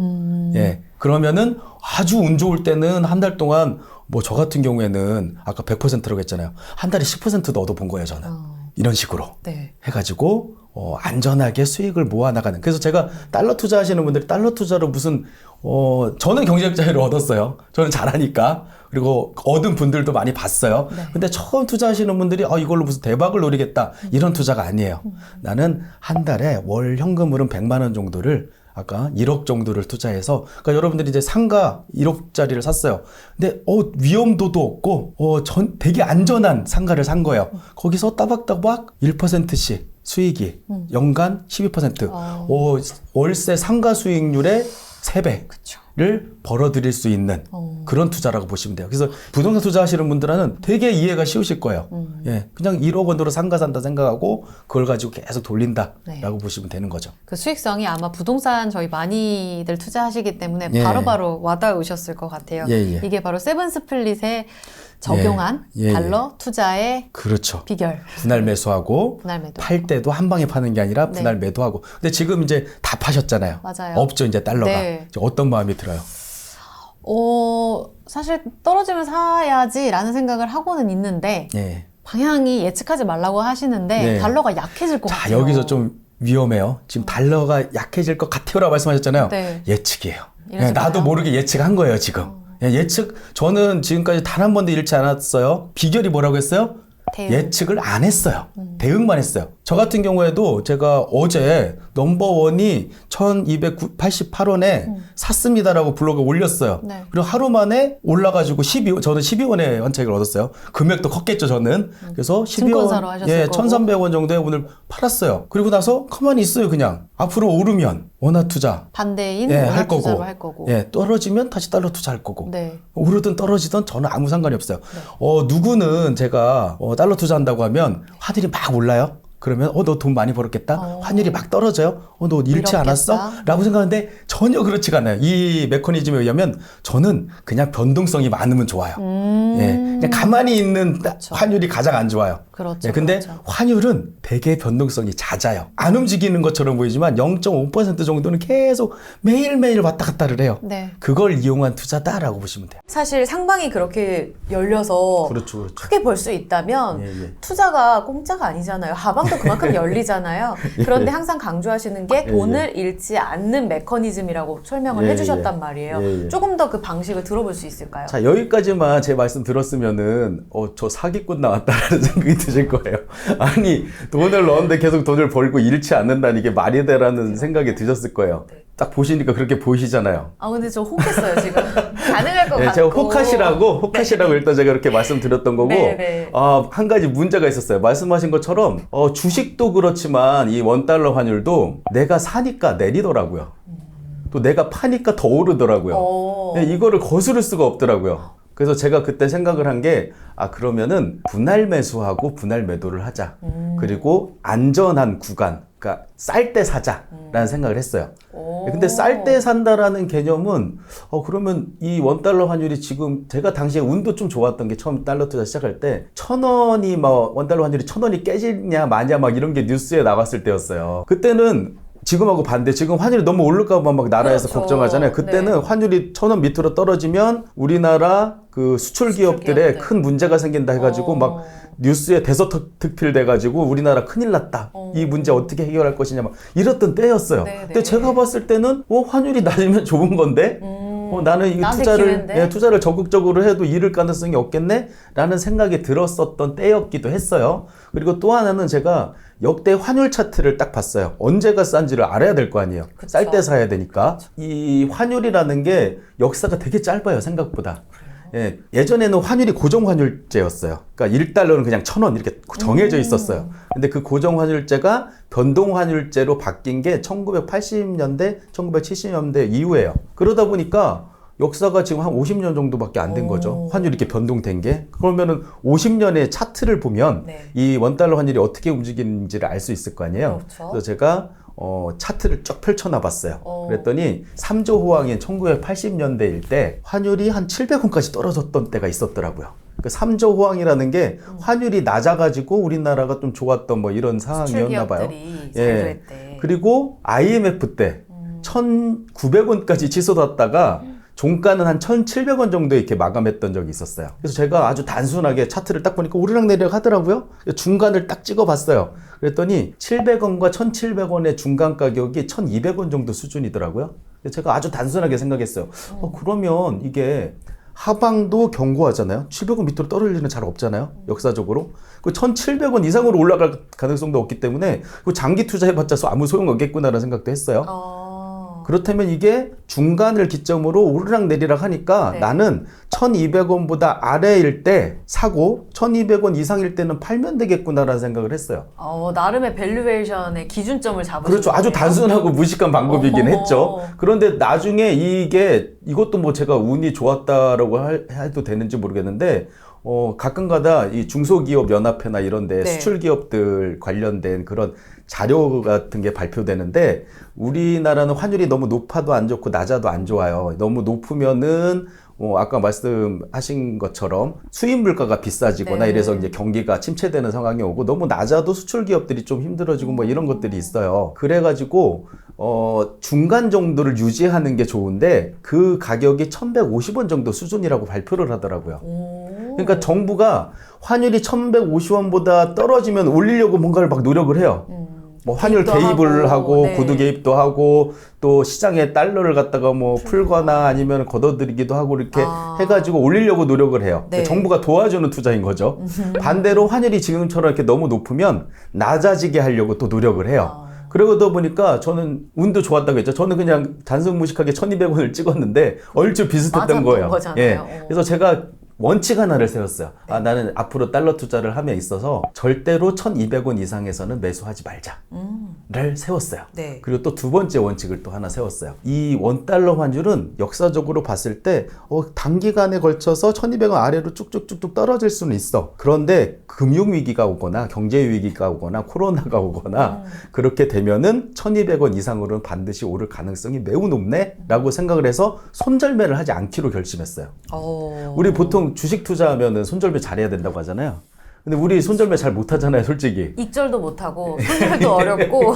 그러면은 아주 운 좋을 때는 한 달 동안 뭐 저 같은 경우에는 아까 100%라고 했잖아요. 한 달에 10%도 얻어본 거예요, 저는. 이런 식으로 네. 해가지고 안전하게 수익을 모아나가는. 그래서 제가 달러 투자하시는 분들이 달러 투자로 무슨 저는 경제적 자유를 얻었어요. 저는 잘하니까. 그리고 얻은 분들도 많이 봤어요. 네. 근데 처음 투자하시는 분들이 이걸로 무슨 대박을 노리겠다. 이런 투자가 아니에요. 나는 한 달에 월 현금으로는 100만 원 정도를 아까 1억 정도를 투자해서, 그러니까 여러분들이 이제 상가 1억짜리를 샀어요. 근데 위험도도 없고 되게 안전한 상가를 산 거예요. 거기서 따박따박 1%씩 수익이 연간 12%. 월세 상가 수익률의 3배. 그쵸. 를 벌어들일 수 있는 그런 투자라고 보시면 돼요. 그래서 부동산 투자하시는 분들은 되게 이해가 쉬우실 거예요. 예, 그냥 1억 원으로 상가 산다 생각하고 그걸 가지고 계속 돌린다라고 네. 보시면 되는 거죠. 그 수익성이 아마 부동산 저희 많이들 투자하시기 때문에 예. 바로바로 와닿으셨을 것 같아요. 예. 이게 바로 세븐 스플릿에 적용한 예. 달러 투자의 그렇죠. 비결. 분할 매수하고 분할 매도. 팔 때도 한 방에 파는 게 아니라 네. 분할 매도하고. 근데 지금 이제 다 파셨잖아요. 맞아요. 없죠, 이제 달러가. 네. 이제 어떤 마음이 들어요? 사실 떨어지면 사야지라는 생각을 하고는 있는데 예. 방향이 예측하지 말라고 하시는데 네. 달러가 약해질 것 자, 같아요. 여기서 좀 위험해요. 지금 달러가 약해질 것 같아요라고 말씀하셨잖아요. 네. 예측이에요. 이래서 나도 봐요? 모르게 예측한 거예요, 지금. 예측, 저는 지금까지 단 한 번도 잃지 않았어요. 비결이 뭐라고 했어요? 대응. 예측을 안 했어요. 대응만 했어요. 저 같은 경우에도 제가 어제 넘버원이 1288원에 샀습니다라고 블로그에 올렸어요. 네. 그리고 하루 만에 올라가지고 저는 12원의 환차익을 얻었어요. 금액도 컸겠죠, 저는. 그래서 12원. 증권사로 하셨을 거고. 1300원 정도에 오늘 팔았어요. 그리고 나서 가만히 있어요, 그냥. 앞으로 오르면 원화 투자. 반대인 예, 원화 할 거고. 투자로 할 거고. 예, 떨어지면 다시 달러 투자할 거고. 네. 오르든 떨어지든 저는 아무 상관이 없어요. 누구는 제가 달러 투자한다고 하면 환율이 막 올라요. 그러면 너 돈 많이 벌었겠다. 환율이 막 떨어져요. 너 잃지 잃었겠다. 않았어? 라고 생각하는데 전혀 그렇지가 않아요. 이 메커니즘에 의하면 저는 그냥 변동성이 많으면 좋아요. 예, 그냥 가만히 있는 환율이 가장 안 좋아요. 그렇죠. 예, 근데 그렇죠. 환율은 되게 변동성이 잦아요. 안 움직이는 것처럼 보이지만 0.5% 정도는 계속 매일매일 왔다 갔다를 해요. 네. 그걸 이용한 투자다라고 보시면 돼요. 사실 상방이 그렇게 열려서 그렇죠. 크게 벌 수 있다면 예. 투자가 공짜가 아니잖아요. 하방도 그만큼 열리잖아요. 그런데 항상 강조하시는 게 돈을 잃지 않는 메커니즘이라고 설명을 예, 해주셨단 예. 말이에요. 예. 조금 더 그 방식을 들어볼 수 있을까요? 자, 여기까지만 제 말씀 들었으면은 저 사기꾼 나왔다라는 생각이 드실 거예요. 아니, 돈을 넣었는데 계속 돈을 벌고 잃지 않는다는 이게 말이 되라는 생각이 드셨을 거예요. 딱 보시니까 그렇게 보이시잖아요. 근데 저 혹했어요, 지금. 가능할 것 같고. 제가 혹하시라고 일단 제가 그렇게 말씀드렸던 거고, 네. 한 가지 문제가 있었어요. 말씀하신 것처럼, 주식도 그렇지만 이 원달러 환율도 내가 사니까 내리더라고요. 또 내가 파니까 더 오르더라고요. 이거를 거스를 수가 없더라고요. 그래서 제가 그때 생각을 한 게, 그러면은 분할 매수하고 분할 매도를 하자. 그리고 안전한 구간, 그러니까 쌀 때 사자라는 생각을 했어요. 오. 근데 쌀 때 산다라는 개념은 그러면 이 원달러 환율이 지금 제가 당시에 운도 좀 좋았던 게 처음 달러 투자 시작할 때 1,000원이 막 원달러 환율이 1,000원이 깨지냐 마냐 막 이런 게 뉴스에 나왔을 때였어요. 그때는 지금하고 반대. 지금 환율이 너무 오를까 봐 막 나라에서 그렇죠. 걱정하잖아요. 그때는 네. 환율이 1,000원 밑으로 떨어지면 우리나라 그 수출 기업들에 기업들. 큰 문제가 생긴다 해가지고 막 뉴스에 대서특필 돼가지고 우리나라 큰일 났다. 이 문제 어떻게 해결할 것이냐 막 이랬던 때였어요. 네, 근데 네. 제가 봤을 때는 환율이 낮으면 좋은 건데 나는 이 나한테 투자를 기회인데? 투자를 적극적으로 해도 잃을 가능성이 없겠네라는 생각이 들었었던 때였기도 했어요. 그리고 또 하나는 제가 역대 환율 차트를 딱 봤어요. 언제가 싼지를 알아야 될 거 아니에요. 그쵸. 쌀 때 사야 되니까. 이 환율이라는 게 역사가 되게 짧아요, 생각보다. 예, 예전에는 환율이 고정 환율제였어요. 그러니까 1달러는 그냥 1,000원 이렇게 정해져 있었어요. 근데 그 고정 환율제가 변동 환율제로 바뀐 게 1980년대, 1970년대 이후예요. 그러다 보니까 역사가 지금 한 50년 정도밖에 안 된 거죠. 환율이 이렇게 변동된 게. 그러면은 50년의 차트를 보면 네. 이 원달러 환율이 어떻게 움직이는지를 알 수 있을 거 아니에요. 그렇죠. 그래서 제가 차트를 쫙 펼쳐놔 봤어요. 그랬더니 3조 호황인 1980년대일 때 환율이 한 700원까지 떨어졌던 때가 있었더라고요. 그 3조 호황이라는 게 환율이 낮아가지고 우리나라가 좀 좋았던 뭐 이런 상황이었나 봐요. 수출기업들이 잘 됐대. 그리고 IMF 때 1,900원까지 치솟았다가 종가는 한 1,700원 정도에 이렇게 마감했던 적이 있었어요. 그래서 제가 아주 단순하게 차트를 딱 보니까 오르락내리락 하더라고요. 중간을 딱 찍어봤어요. 그랬더니 700원과 1,700원의 중간 가격이 1,200원 정도 수준이더라고요. 그래서 제가 아주 단순하게 생각했어요. 그러면 이게 하방도 견고하잖아요. 700원 밑으로 떨어질 일은 잘 없잖아요. 역사적으로. 그 1,700원 이상으로 올라갈 가능성도 없기 때문에 그 장기 투자해봤자 아무 소용 없겠구나라는 생각도 했어요. 그렇다면 이게 중간을 기점으로 오르락내리락 하니까 네. 나는 1,200원보다 아래일 때 사고 1,200원 이상일 때는 팔면 되겠구나라는 생각을 했어요. 나름의 밸류에이션의 기준점을 잡으신 그렇죠. 아주 거네요. 단순하고 무식한 방법이긴 했죠. 그런데 나중에 이것도 뭐 제가 운이 좋았다라고 해도 되는지 모르겠는데 가끔가다 이 중소기업 연합회나 이런데 네. 수출기업들 관련된 그런 자료 같은 게 발표되는데 우리나라는 환율이 너무 높아도 안 좋고 낮아도 안 좋아요. 너무 높으면은 아까 말씀하신 것처럼 수입 물가가 비싸지거나 네. 이래서 이제 경기가 침체되는 상황이 오고 너무 낮아도 수출 기업들이 좀 힘들어지고 뭐 이런 것들이 있어요. 그래가지고 중간 정도를 유지하는 게 좋은데 그 가격이 1,150원 정도 수준이라고 발표를 하더라고요. 그러니까 정부가 환율이 1,150원보다 떨어지면 올리려고 뭔가를 막 노력을 해요. 뭐 환율 개입도 개입을 하고 네. 구두 개입도 하고 또 시장에 달러를 갖다가 뭐 풀거나 아니면 걷어들이기도 하고 이렇게 해가지고 올리려고 노력을 해요. 네. 정부가 도와주는 투자인 거죠. 반대로 환율이 지금처럼 이렇게 너무 높으면 낮아지게 하려고 또 노력을 해요. 그러다 보니까 저는 운도 좋았다고 했죠. 저는 그냥 단순 무식하게 1,200원을 찍었는데 얼추 비슷했던 맞았던 거예요. 거잖아요. 예. 그래서 제가 원칙 하나를 세웠어요. 나는 앞으로 달러 투자를 함에 있어서 절대로 1,200원 이상에서는 매수하지 말자를 세웠어요. 네. 그리고 또 두 번째 원칙을 또 하나 세웠어요. 이 원달러 환율은 역사적으로 봤을 때 단기간에 걸쳐서 1,200원 아래로 쭉쭉쭉쭉 떨어질 수는 있어. 그런데 금융위기가 오거나 경제위기가 오거나 코로나가 오거나 그렇게 되면은 1,200원 이상으로는 반드시 오를 가능성이 매우 높네 라고 생각을 해서 손절매를 하지 않기로 결심했어요. 우리 보통 주식 투자하면은 손절매 잘해야 된다고 하잖아요. 근데 우리 손절매 잘 못하잖아요, 솔직히. 익절도 못하고 손절도 어렵고.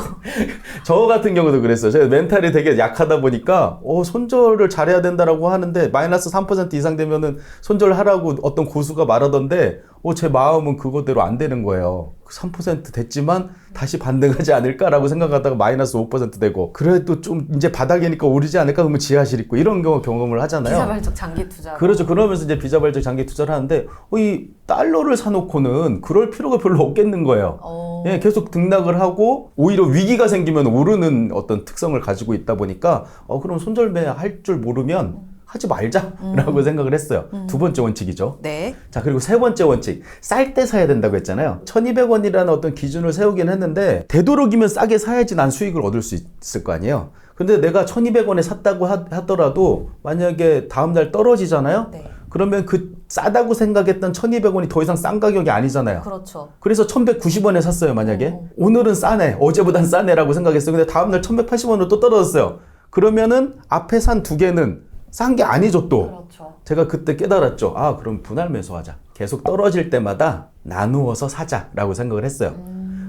저 같은 경우도 그랬어요. 제가 멘탈이 되게 약하다 보니까 손절을 잘해야 된다라고 하는데 마이너스 3% 이상 되면은 손절하라고 어떤 고수가 말하던데 제 마음은 그거대로 안 되는 거예요. 3% 됐지만 다시 반등하지 않을까라고 생각하다가 마이너스 5% 되고 그래도 좀 이제 바닥이니까 오르지 않을까 그러면 지하실 있고 이런 경험을 하잖아요. 비자발적 장기 투자. 그렇죠. 그러면서 이제 비자발적 장기 투자를 하는데 이 달러를 사놓고는 그럴 필요가 별로 없겠는 거예요. 예, 계속 등락을 하고 오히려 위기가 생기면 오르는 어떤 특성을 가지고 있다 보니까 그럼 손절매 할 줄 모르면 하지 말자라고 생각을 했어요. 두 번째 원칙이죠. 네. 자, 그리고 세 번째 원칙. 쌀 때 사야 된다고 했잖아요. 1,200원이라는 어떤 기준을 세우긴 했는데 되도록이면 싸게 사야지 난 수익을 얻을 수 있을 거 아니에요. 근데 내가 1,200원에 샀다고 하더라도 만약에 다음날 떨어지잖아요. 네. 그러면 그 싸다고 생각했던 1,200원이 더 이상 싼 가격이 아니잖아요. 그렇죠. 그래서 1,190원에 샀어요, 만약에. 오늘은 싸네. 어제보단 싸네라고 생각했어요. 근데 다음날 1,180원으로 또 떨어졌어요. 그러면은 앞에 산 두 개는 싼 게 아니죠, 또. 그렇죠. 제가 그때 깨달았죠. 아, 그럼 분할 매수하자. 계속 떨어질 때마다 나누어서 사자라고 생각을 했어요.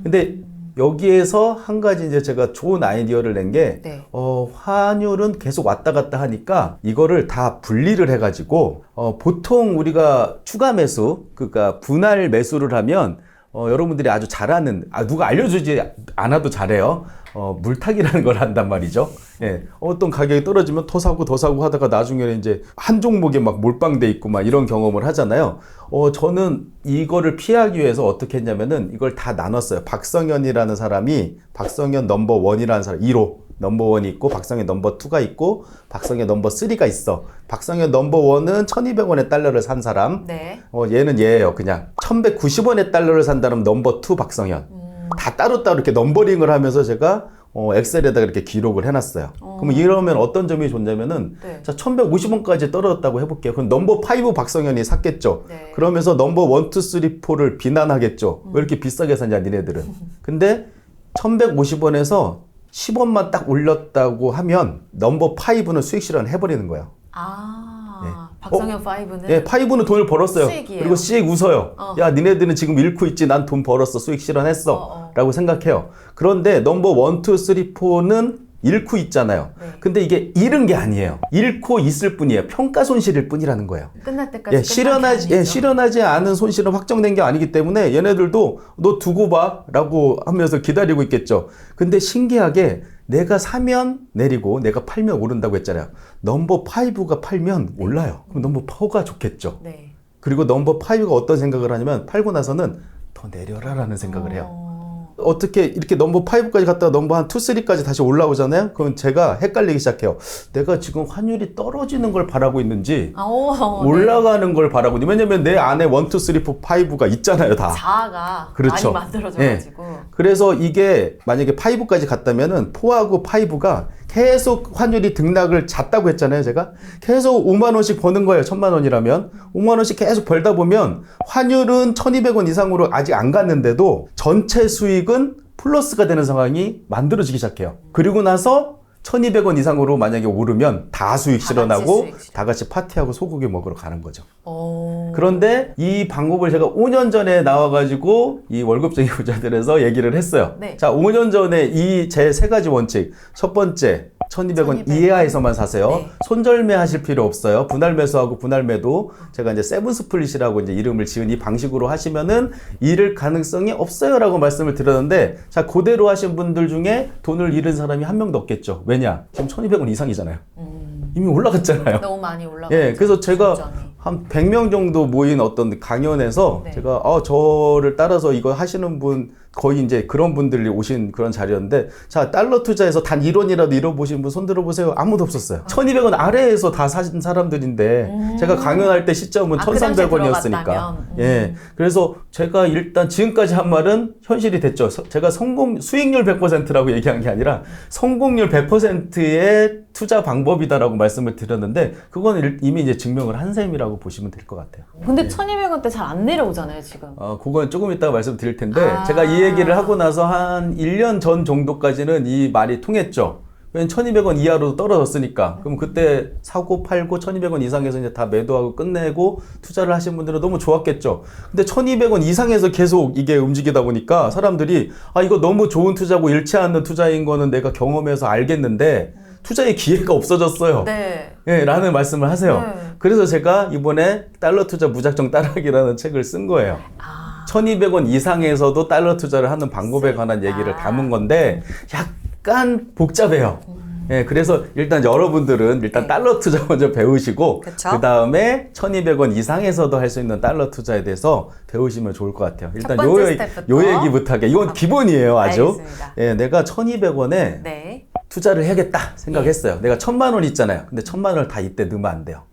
근데 여기에서 한 가지 이제 제가 좋은 아이디어를 낸 게, 네. 환율은 계속 왔다 갔다 하니까 이거를 다 분리를 해가지고, 보통 우리가 추가 매수, 그러니까 분할 매수를 하면, 여러분들이 아주 잘하는, 누가 알려주지 않아도 잘해요. 물타기라는 걸 한단 말이죠. 예. 어떤 가격이 떨어지면 더 사고 하다가 나중에는 이제 한 종목에 막 몰빵돼 있고 막 이런 경험을 하잖아요. 저는 이거를 피하기 위해서 어떻게 했냐면은 이걸 다 나눴어요. 박성현이라는 사람이, 박성현 넘버 원이라는 사람, 1호. 넘버 원이 있고, 박성현 넘버 2가 있고, 박성현 넘버 3가 있어. 박성현 넘버 원은 1,200원에 달러를 산 사람. 네. 얘는 얘예요. 그냥 1,190원에 달러를 산다면 넘버 2 박성현. 다 따로따로 이렇게 넘버링을 하면서 제가 엑셀에다가 이렇게 기록을 해놨어요. 그러면 이러면 어떤 점이 좋냐면은, 네. 자, 1,150원까지 떨어졌다고 해볼게요. 그럼 넘버 5 박성현이 샀겠죠. 네. 그러면서 넘버 1, 2, 3, 4를 비난하겠죠. 왜 이렇게 비싸게 샀냐, 니네들은. 근데 1,150원에서 10원만 딱 올렸다고 하면 넘버 5는 수익 실현 해버리는 거예요. 박성현 5는 예, 5는 돈을 벌었어요. 수익이에요. 그리고 씩 웃어요. 야, 니네들은 지금 잃고 있지. 난 돈 벌었어. 수익 실현했어. 라고 생각해요. 그런데 넘버 1, 2, 3, 4는 잃고 있잖아요. 네. 근데 이게 잃은 게 아니에요. 잃고 있을 뿐이에요. 평가 손실일 뿐이라는 거예요. 끝날 때까지 예, 실현하지 않은 손실은 확정된 게 아니기 때문에 얘네들도 너 두고 봐 라고 하면서 기다리고 있겠죠. 근데 신기하게 내가 사면 내리고 내가 팔면 오른다고 했잖아요. 넘버 5가 팔면 올라요. 그럼 넘버 4가 좋겠죠. 네. 그리고 넘버 5가 어떤 생각을 하냐면 팔고 나서는 더 내려라 라는 생각을 해요. 어떻게 이렇게 넘버 5까지 갔다가 넘버 한 2, 3까지 다시 올라오잖아요. 그럼 제가 헷갈리기 시작해요. 내가 지금 환율이 떨어지는 걸 바라고 있는지 올라가는 걸 바라고 있는지. 왜냐면 내 안에 1, 2, 3, 4, 5가 있잖아요, 다. 자아가 그렇죠. 많이 만들어져가지고. 그래서 이게 만약에 5까지 갔다면은 4하고 5가 계속 환율이 등락을 잤다고 했잖아요, 제가. 계속 5만 원씩 버는 거예요, 1,000만 원이라면. 5만 원씩 계속 벌다 보면 환율은 1,200원 이상으로 아직 안 갔는데도 전체 수익은 플러스가 되는 상황이 만들어지기 시작해요. 그리고 나서 1,200원 이상으로 만약에 오르면 다 수익 실현하고 다 같이 파티하고 소고기 먹으러 가는 거죠. 그런데 이 방법을 제가 5년 전에 나와가지고 이 월급쟁이 부자들에서 얘기를 했어요. 네. 자, 5년 전에 이 제 세 가지 원칙. 첫 번째, 1,200원 이하에서만 사세요. 네. 손절매 하실 필요 없어요. 분할 매수하고 분할 매도. 제가 이제 세븐 스플릿이라고 이제 이름을 지은 이 방식으로 하시면은 잃을 가능성이 없어요라고 말씀을 드렸는데, 자, 그대로 하신 분들 중에 돈을 잃은 사람이 한 명도 없겠죠. 왜냐? 지금 1,200원 이상이잖아요. 이미 올라갔잖아요. 너무 많이 올라갔죠. 예, 그래서 제가 점점이. 한 100명 정도 모인 어떤 강연에서 네. 제가 저를 따라서 이거 하시는 분 거의 이제 그런 분들이 오신 그런 자리였는데, 자, 달러 투자에서 단 1원이라도 잃어보신 분 손 들어보세요. 아무도 없었어요. 1,200원 아래에서 다 사신 사람들인데 제가 강연할 때 시점은 그 당시에 1,300원이었으니까. 들어갔다면. 예. 그래서 제가 일단 지금까지 한 말은 현실이 됐죠. 제가 수익률 100%라고 얘기한 게 아니라 성공률 100%의 투자 방법이다라고 말씀을 드렸는데, 그건 이미 이제 증명을 한 셈이라고 보시면 될 것 같아요. 근데 1,200원대 잘 안 내려오잖아요, 지금. 그건 조금 이따가 말씀드릴 텐데, 제가 이 얘기를 하고 나서 한 1년 전 정도까지는 이 말이 통했죠. 왜냐면 1,200원 이하로 떨어졌으니까. 그럼 그때 사고 팔고 1,200원 이상에서 이제 다 매도하고 끝내고 투자를 하신 분들은 너무 좋았겠죠. 근데 1,200원 이상에서 계속 이게 움직이다 보니까 사람들이 이거 너무 좋은 투자고 잃지 않는 투자인 거는 내가 경험해서 알겠는데 투자의 기회가 없어졌어요. 네. 예, 라는 말씀을 하세요. 네. 그래서 제가 이번에 달러 투자 무작정 따라하기라는 책을 쓴 거예요. 1,200원 이상에서도 달러 투자를 하는 방법에 관한 얘기를 담은 건데 약간 복잡해요. 예, 그래서 일단 여러분들은 일단 달러 투자 먼저 배우시고 그 다음에 1,200원 이상에서도 할 수 있는 달러 투자에 대해서 배우시면 좋을 것 같아요. 일단 요 얘기부터 할게요. 이건 기본이에요, 아주. 알겠습니다. 예, 내가 1,200원에 네. 투자를 해야겠다 생각했어요. 내가 1,000만 원 있잖아요. 근데 1,000만 원을 다 이때 넣으면 안 돼요.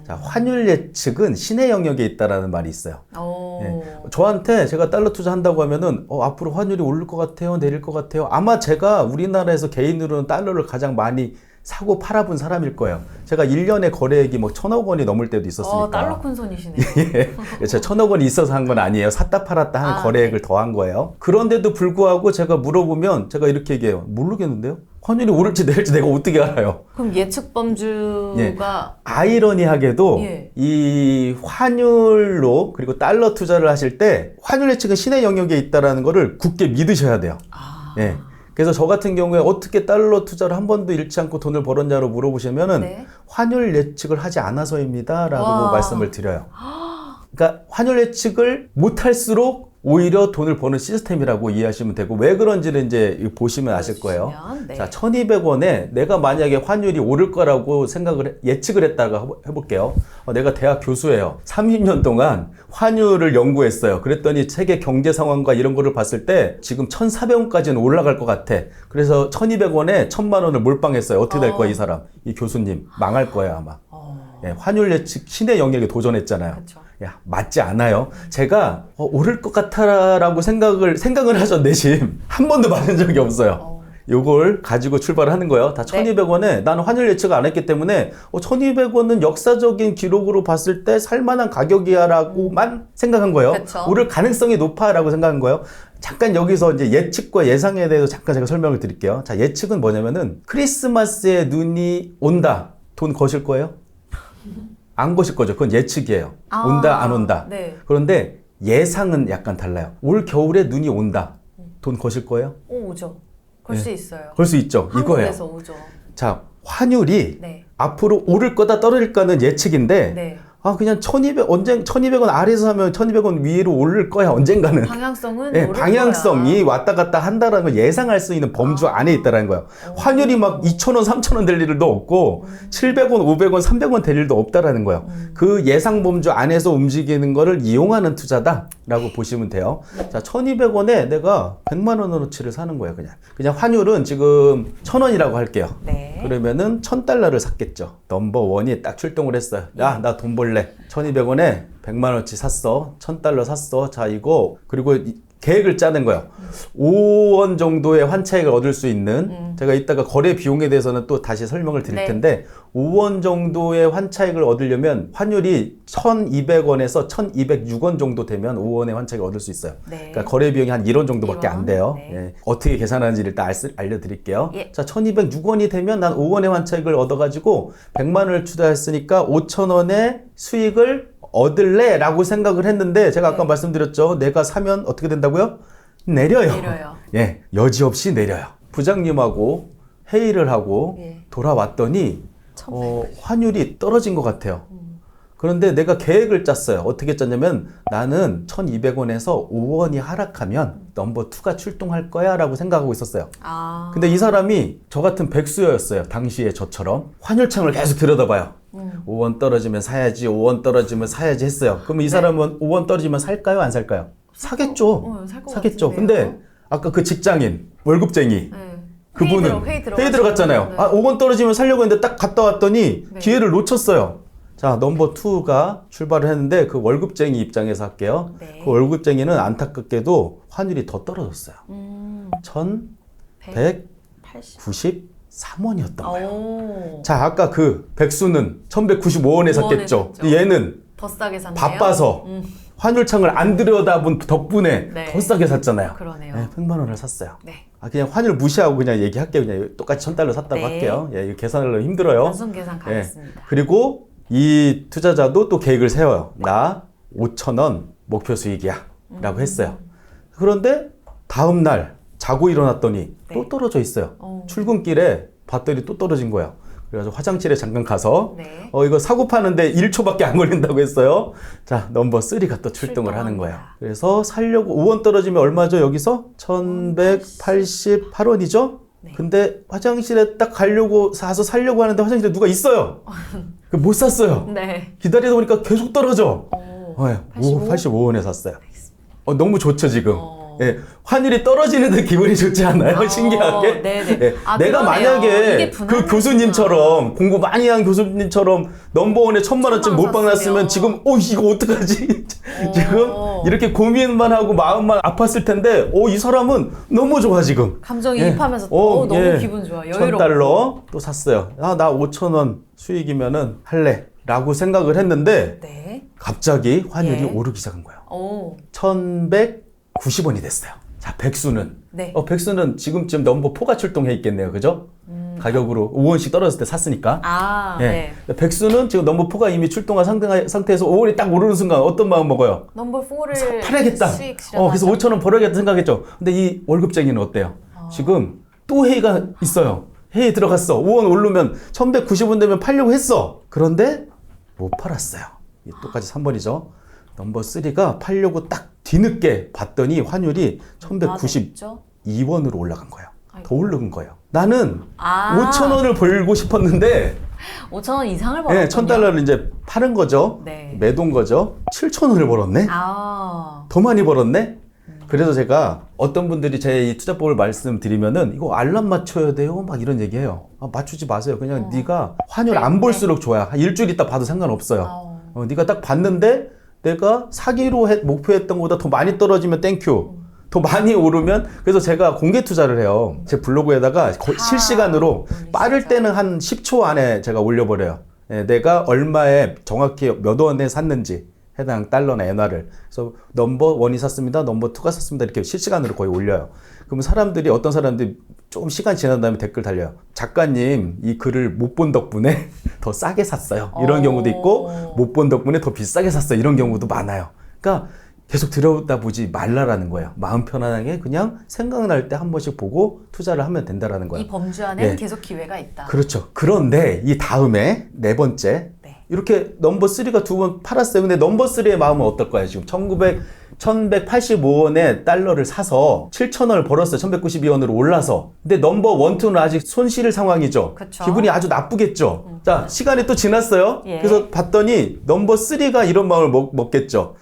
자, 환율 예측은 신의 영역에 있다라는 말이 있어요. 예. 저한테 제가 달러 투자한다고 하면은 앞으로 환율이 오를 것 같아요, 내릴 것 같아요. 아마 제가 우리나라에서 개인으로는 달러를 가장 많이 사고 팔아본 사람일 거예요. 제가 1년에 거래액이 뭐 1,000억 원이 넘을 때도 있었으니까. 달러 큰 손이시네요. 예, 제가 1,000억 원이 있어서 한 건 아니에요. 샀다 팔았다 하는 거래액을 네. 더한 거예요. 그런데도 불구하고 제가 물어보면 제가 이렇게 얘기해요. 모르겠는데요? 환율이 오를지 내릴지 내가 어떻게 알아요? 그럼 예측 범주가 아이러니하게도 예. 이 환율로 그리고 달러 투자를 하실 때 환율 예측은 신의 영역에 있다라는 거를 굳게 믿으셔야 돼요. 예. 그래서 저 같은 경우에 어떻게 달러 투자를 한 번도 잃지 않고 돈을 벌었냐고 물어보시면은 네. 환율 예측을 하지 않아서입니다라고 와. 말씀을 드려요. 그러니까 환율 예측을 못할수록 오히려 돈을 버는 시스템이라고 이해하시면 되고 왜 그런지는 이제 보시면 아실 거예요. 네. 자, 1,200원에 내가 만약에 환율이 오를 거라고 예측을 했다가 해볼게요. 내가 대학 교수예요. 30년 동안 환율을 연구했어요. 그랬더니 세계 경제 상황과 이런 거를 봤을 때 지금 1,400원까지는 올라갈 것 같아. 그래서 1,200원에 1,000만 원을 몰빵했어요. 어떻게 될 거야, 이 사람? 이 교수님. 망할 거예요, 아마. 예, 환율 예측 신의 영역에 도전했잖아요. 그쵸. 야, 맞지 않아요. 제가 오를 것 같아라고 생각을 하죠, 내심. 한 번도 맞은 적이 없어요. 요걸 가지고 출발하는 거예요. 다 1,200원에 나는 환율 예측을 안 했기 때문에 1,200원은 역사적인 기록으로 봤을 때 살만한 가격이야라고만 생각한 거예요. 그쵸. 오를 가능성이 높아라고 생각한 거예요. 잠깐 여기서 이제 예측과 예상에 대해서 잠깐 제가 설명을 드릴게요. 자, 예측은 뭐냐면은 크리스마스에 눈이 온다. 돈 거실 거예요? 안 거실 거죠. 그건 예측이에요. 온다, 안 온다. 네. 그런데 예상은 약간 달라요. 올 겨울에 눈이 온다. 돈 거실 거예요? 오죠. 걸 수 있어요. 걸 수 있죠. 이거예요. 한국에서 오죠. 자, 환율이 네. 앞으로 오를 거다 떨어질 거는 예측인데 네. 그냥 1,200원 아래에서 사면 1,200원 위로 오를 거야 언젠가는. 방향성은 네, 오를 방향성이 거야. 왔다 갔다 한다는 걸 예상할 수 있는 범주 안에 있다는 거예요. 환율이 막 2,000원, 3,000원 될 일도 없고 700원, 500원, 300원 될 일도 없다라는 거예요. 그 예상 범주 안에서 움직이는 거를 이용하는 투자다라고 보시면 돼요. 자, 1,200원에 내가 100만 원어치를 사는 거예요, 그냥. 그냥 환율은 지금 1,000원이라고 할게요. 네. 그러면은 1,000달러를 샀겠죠. 넘버원이 딱 출동을 했어요. 야, 나 돈 벌래. 1,200원에 100만 원어치 샀어. 1,000달러 샀어. 자, 이거 그리고 계획을 짜는 거예요. 5원 정도의 환차익을 얻을 수 있는 제가 이따가 거래 비용에 대해서는 또 다시 설명을 드릴 네. 텐데 5원 정도의 환차익을 얻으려면 환율이 1,200원에서 1,206원 정도 되면 5원의 환차익을 얻을 수 있어요. 네. 그러니까 거래 비용이 한 1원 정도밖에 안 돼요. 네. 예. 어떻게 계산하는지를 일단 알려드릴게요. 예. 자, 1,206원이 되면 난 5원의 환차익을 얻어가지고 100만 원을 투자했으니까 5,000원의 수익을 얻을래? 라고 생각을 했는데 제가 아까 네. 말씀드렸죠. 내가 사면 어떻게 된다고요? 내려요. 내려요. 예, 여지없이 내려요. 부장님하고 회의를 하고 예. 돌아왔더니 환율이 떨어진 것 같아요. 그런데 내가 계획을 짰어요. 어떻게 짰냐면 나는 1,200원에서 5원이 하락하면 넘버 2가 출동할 거야 라고 생각하고 있었어요. 근데 이 사람이 저 같은 백수였어요. 당시에 저처럼. 환율창을 계속 들여다봐요. 5원 떨어지면 사야지, 5원 떨어지면 사야지 했어요. 그러면 이 사람은 5원 떨어지면 살까요? 안 살까요? 사겠죠. 살 것 사겠죠. 같은데요. 근데 아까 그 직장인, 월급쟁이. 네. 그분은 회의 회의 들어갔잖아요. 네. 5원 떨어지면 살려고 했는데 딱 갔다 왔더니 네. 기회를 놓쳤어요. 자, 넘버 2가 출발을 했는데 그 월급쟁이 입장에서 할게요. 네. 그 월급쟁이는 안타깝게도 환율이 더 떨어졌어요. 1,193원이었던 거예요. 오. 자, 아까 그 백수는 1,195원에 샀겠죠. 샀죠. 얘는 더 싸게 샀네요. 바빠서 환율창을 안 들여다본 덕분에 네. 더 싸게 샀잖아요. 그러네요. 네, 100만 원을 샀어요. 네. 그냥 환율 무시하고 그냥 얘기할게요. 그냥 똑같이 1,000달러 샀다고 네. 할게요. 예, 이거 계산하려면 힘들어요. 단순 계산 가겠습니다. 그리고 이 투자자도 또 계획을 세워요. 나 5,000원 목표 수익이야. 라고 했어요. 그런데 다음 날 자고 일어났더니 네. 또 떨어져 있어요. 출근길에 봤더니 또 떨어진 거예요. 그래서 화장실에 잠깐 가서 네. 이거 사고 파는데 1초밖에 안 걸린다고 했어요. 자, 넘버 3가 또 출동을 하는 거예요. 그래서 살려고 5원 떨어지면 얼마죠? 여기서 1,188원이죠? 네. 근데 화장실에 딱 가려고 사서 살려고 하는데 화장실에 누가 있어요. 못 샀어요. 네. 기다리다 보니까 계속 떨어져. 오. 85원에 샀어요. 너무 좋죠 지금. 예, 환율이 떨어지는데 기분이 좋지 않아요? 신기하게. 네네. 예, 아, 내가 그러네요. 만약에 이게 그 분할이구나. 교수님처럼 공부 많이 한 교수님처럼 넘버원에 1,000만 원쯤 1,000만 원 몰빵 났으면 샀으면. 지금 이거 어떡하지? 지금 이렇게 고민만 하고 마음만 아팠을 텐데 이 사람은 너무 좋아 지금. 감정이입하면서 예. 너무 기분 좋아. 여유롭고. 1,000달러 또 샀어요. 나 5,000원 수익이면은 할래 라고 생각을 했는데 네. 갑자기 환율이 예. 오르기 시작한 거예요. 오. 1,190원이 됐어요. 자, 백수는. 네. 백수는 지금쯤 넘버 4가 출동해 있겠네요. 그죠? 가격으로 5원씩 떨어졌을 때 샀으니까. 아, 예. 네. 백수는 지금 넘버 4가 이미 출동한 상태에서 5원이 딱 오르는 순간 어떤 마음 먹어요? 넘버 4를 팔아야겠다. 수익 실현하죠. 그래서 5,000원 벌어야겠다 생각했죠. 근데 이 월급쟁이는 어때요? 지금 또 회의가 있어요. 회의 들어갔어. 5원 오르면 1,190원 되면 팔려고 했어. 그런데 못 팔았어요. 똑같이 3번이죠. 넘버 3가 팔려고 딱 뒤늦게 봤더니 환율이 1,192원으로 올라간 거예요. 더 오른 거예요. 나는 5,000원을 벌고 싶었는데 5,000원 이상을 벌었군요. 네, 1,000달러를 이제 파는 거죠. 네. 매도인 거죠. 7,000원을 벌었네. 아. 더 많이 벌었네. 그래서 제가 어떤 분들이 제 이 투자법을 말씀드리면은 이거 알람 맞춰야 돼요 막 이런 얘기해요. 맞추지 마세요. 그냥 네가 환율 안 볼수록 좋아요. 한 일주일 있다 봐도 상관없어요. 네가 딱 봤는데 내가 사기로 목표했던 것보다 더 많이 떨어지면 땡큐, 더 많이 오르면. 그래서 제가 공개 투자를 해요. 제 블로그에다가 실시간으로 빠를 때는 한 10초 안에 제가 올려버려요. 내가 얼마에 정확히 몇 원에 샀는지 해당 달러나 엔화를. 그래서 넘버 1이 샀습니다, 넘버 2가 샀습니다, 이렇게 실시간으로 거의 올려요. 그러면 사람들이, 어떤 사람들이 조금 시간 지난 다음에 댓글 달려요. 작가님 이 글을 못 본 덕분에 더 싸게 샀어요, 이런 경우도 있고, 못 본 덕분에 더 비싸게 샀어요, 이런 경우도 많아요. 그러니까 계속 들여다보지 말라라는 거예요. 마음 편안하게 그냥 생각날 때 한 번씩 보고 투자를 하면 된다라는 거예요. 이 범주 안에 계속 기회가 있다. 그렇죠. 그런데 이 다음에 네 번째, 이렇게 넘버 3가 2번 팔았어요. 근데 넘버 3의 마음은 어떨까요? 지금 1,185원에 달러를 사서 7,000원을 벌었어요. 1,192원으로 올라서. 근데 넘버 1, 2는 아직 손실 상황이죠. 그쵸. 기분이 아주 나쁘겠죠. 자, 시간이 또 지났어요. 예. 그래서 봤더니 넘버 3가 이런 마음을 먹겠죠.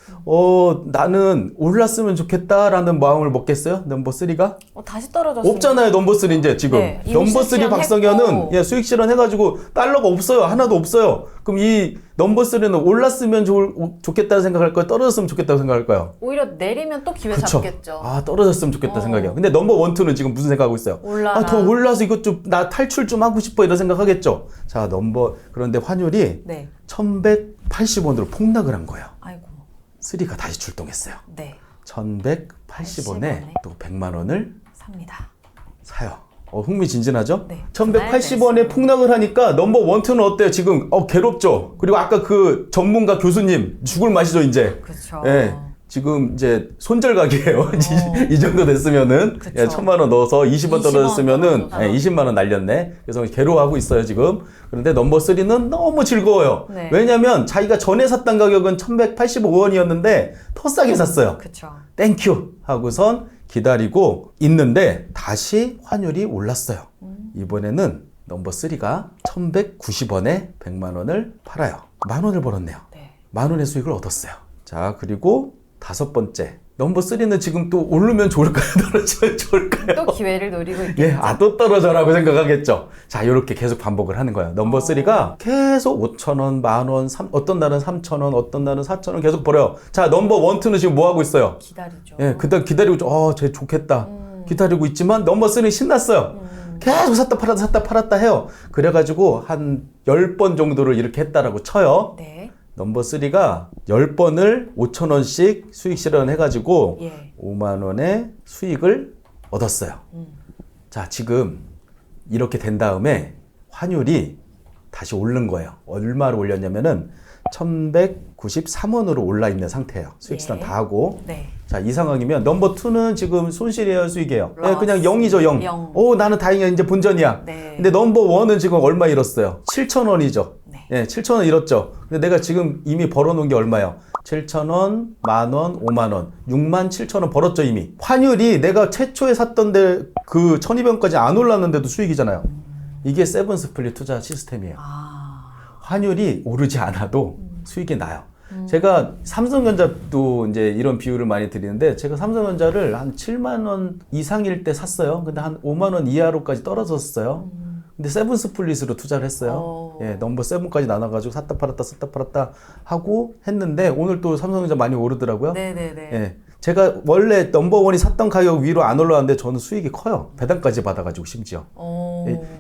나는 올랐으면 좋겠다라는 마음을 먹겠어요? 넘버 3가? 다시 떨어졌어요. 없잖아요, 넘버 3 이제 지금. 네, 이미 넘버 3 수익 박성현은 수익 실현해가지고 달러가 없어요. 하나도 없어요. 그럼 이 넘버 3는 올랐으면 좋겠다는 생각할 거예요? 떨어졌으면 좋겠다고 생각할까요? 오히려 내리면 또 기회 그쵸. 잡겠죠. 떨어졌으면 좋겠다 생각해요. 근데 넘버 1, 2는 지금 무슨 생각하고 있어요? 올라라. 더 올라서 이것 좀, 나 탈출 좀 하고 싶어, 이런 생각하겠죠. 자, 그런데 환율이 1,180원으로 폭락을 한 거예요. 아이고. 3가 다시 출동했어요. 네. 1,180원에 또 100만 원을 삽니다. 사요. 흥미진진하죠? 네. 1,180원에 폭락을 하니까 넘버 1, 2는 어때요? 지금 괴롭죠? 그리고 아까 그 전문가 교수님 죽을 맛이죠, 이제. 그렇죠. 예. 지금 이제 손절각이에요. 이 정도 됐으면은 1,000만 원 넣어서 20원 떨어졌으면은 20만 원 날렸네. 그래서 괴로워하고 있어요, 지금. 그런데 넘버 3는 너무 즐거워요. 네. 왜냐면 자기가 전에 샀던 가격은 1,185원이었는데 더 싸게 샀어요. 그렇죠. 땡큐 하고선 기다리고 있는데 다시 환율이 올랐어요. 이번에는 넘버 3가 1,190원에 100만 원을 팔아요. 만 원을 벌었네요. 네. 만 원의 수익을 얻었어요. 자, 그리고 5번째. 넘버 3는 지금 또 오르면 좋을까요? 떨어지면 좋을까요? 또 기회를 노리고 있겠죠. 또 떨어져라고 생각하겠죠. 자, 이렇게 계속 반복을 하는 거예요. 넘버 3가 계속 5,000원, 만 원, 어떤 날은 3,000원, 어떤 날은 4,000원 계속 벌어요. 자, 넘버 1, 2는 지금 뭐 하고 있어요? 기다리죠. 그다음 기다리고, 쟤 좋겠다. 기다리고 있지만 넘버 3는 신났어요. 계속 샀다 팔았다 해요. 그래가지고 한 10번 정도를 이렇게 했다라고 쳐요. 네. 넘버 3가 10번을 5,000원씩 수익 실현해가지고 5만 원의 수익을 얻었어요. 자, 지금 이렇게 된 다음에 환율이 다시 오른 거예요. 얼마로 올렸냐면은 1,193원으로 올라 있는 상태예요. 수익 실현 다 하고. 네. 자, 이 상황이면 넘버 2는 지금 손실이에요, 수익이에요? 로스. 그냥 0이죠, 0. 0. 나는 다행이야, 이제 본전이야. 네. 근데 넘버 1은 지금 얼마 잃었어요? 7,000원이죠. 네. 7,000원 잃었죠. 근데 내가 지금 이미 벌어놓은 게 얼마예요? 7,000원, 만 원, 5만 원, 67,000원 벌었죠, 이미. 환율이 내가 최초에 샀던 데 그 1,200원까지 안 올랐는데도 수익이잖아요. 이게 세븐 스플릿 투자 시스템이에요. 환율이 오르지 않아도 수익이 나요. 제가 삼성전자도 이제 이런 비율을 많이 드리는데 제가 삼성전자를 한 7만 원 이상일 때 샀어요. 근데 한 5만 원 이하로까지 떨어졌어요. 근데 세븐스플릿으로 투자를 했어요. 예, 넘버 7까지 나눠가지고 샀다 팔았다 하고 했는데 오늘 또 삼성전자 많이 오르더라고요. 네네네. 예. 제가 원래 넘버원이 샀던 가격 위로 안 올라왔는데 저는 수익이 커요. 배당까지 받아가지고 심지어.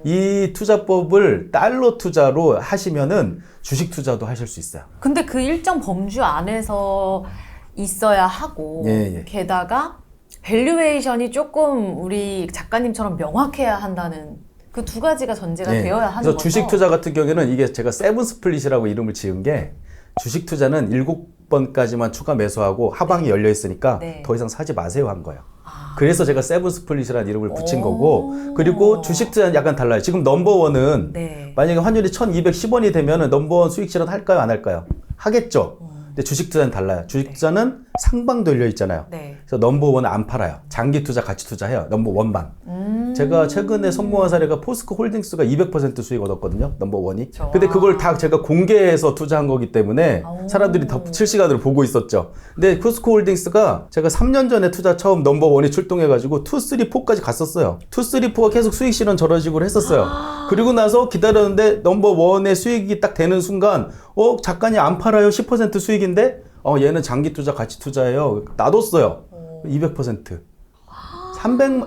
이 투자법을 달러 투자로 하시면은 주식 투자도 하실 수 있어요. 근데 그 일정 범주 안에서 있어야 하고 예. 게다가 밸류에이션이 조금 우리 작가님처럼 명확해야 한다는 그 두 가지가 전제가 되어야 하는 그래서 거죠. 주식 투자 같은 경우에는 이게 제가 세븐 스플릿이라고 이름을 지은 게 주식 투자는 7번까지만 추가 매수하고 하방이 열려 있으니까 더 이상 사지 마세요 한 거예요. 그래서 제가 세븐 스플릿이라는 이름을 붙인 거고, 그리고 주식 투자는 약간 달라요. 지금 넘버원은 만약에 환율이 1210원이 되면 넘버원 수익 실현 할까요 안 할까요? 하겠죠. 근데 주식 투자는 달라요. 주식 투자는 상방도 열려 있잖아요. 그래서 넘버원은 안 팔아요. 장기 투자 같이 투자해요. 넘버원만. 제가 최근에 성공한 사례가 포스코 홀딩스가 200% 수익 얻었거든요. 넘버원이. 근데 그걸 다 제가 공개해서 투자한 거기 때문에 사람들이 다 실시간으로 보고 있었죠. 근데 포스코 홀딩스가 제가 3년 전에 투자 처음 넘버원이 출동해가지고 2, 3, 4까지 갔었어요. 2, 3, 4가 계속 수익 실현 저런 식으로 했었어요. 그리고 나서 기다렸는데 넘버원의 수익이 딱 되는 순간 작가님 안 팔아요? 10% 수익인데 얘는 장기 투자 같이 투자해요. 놔뒀어요. 200%.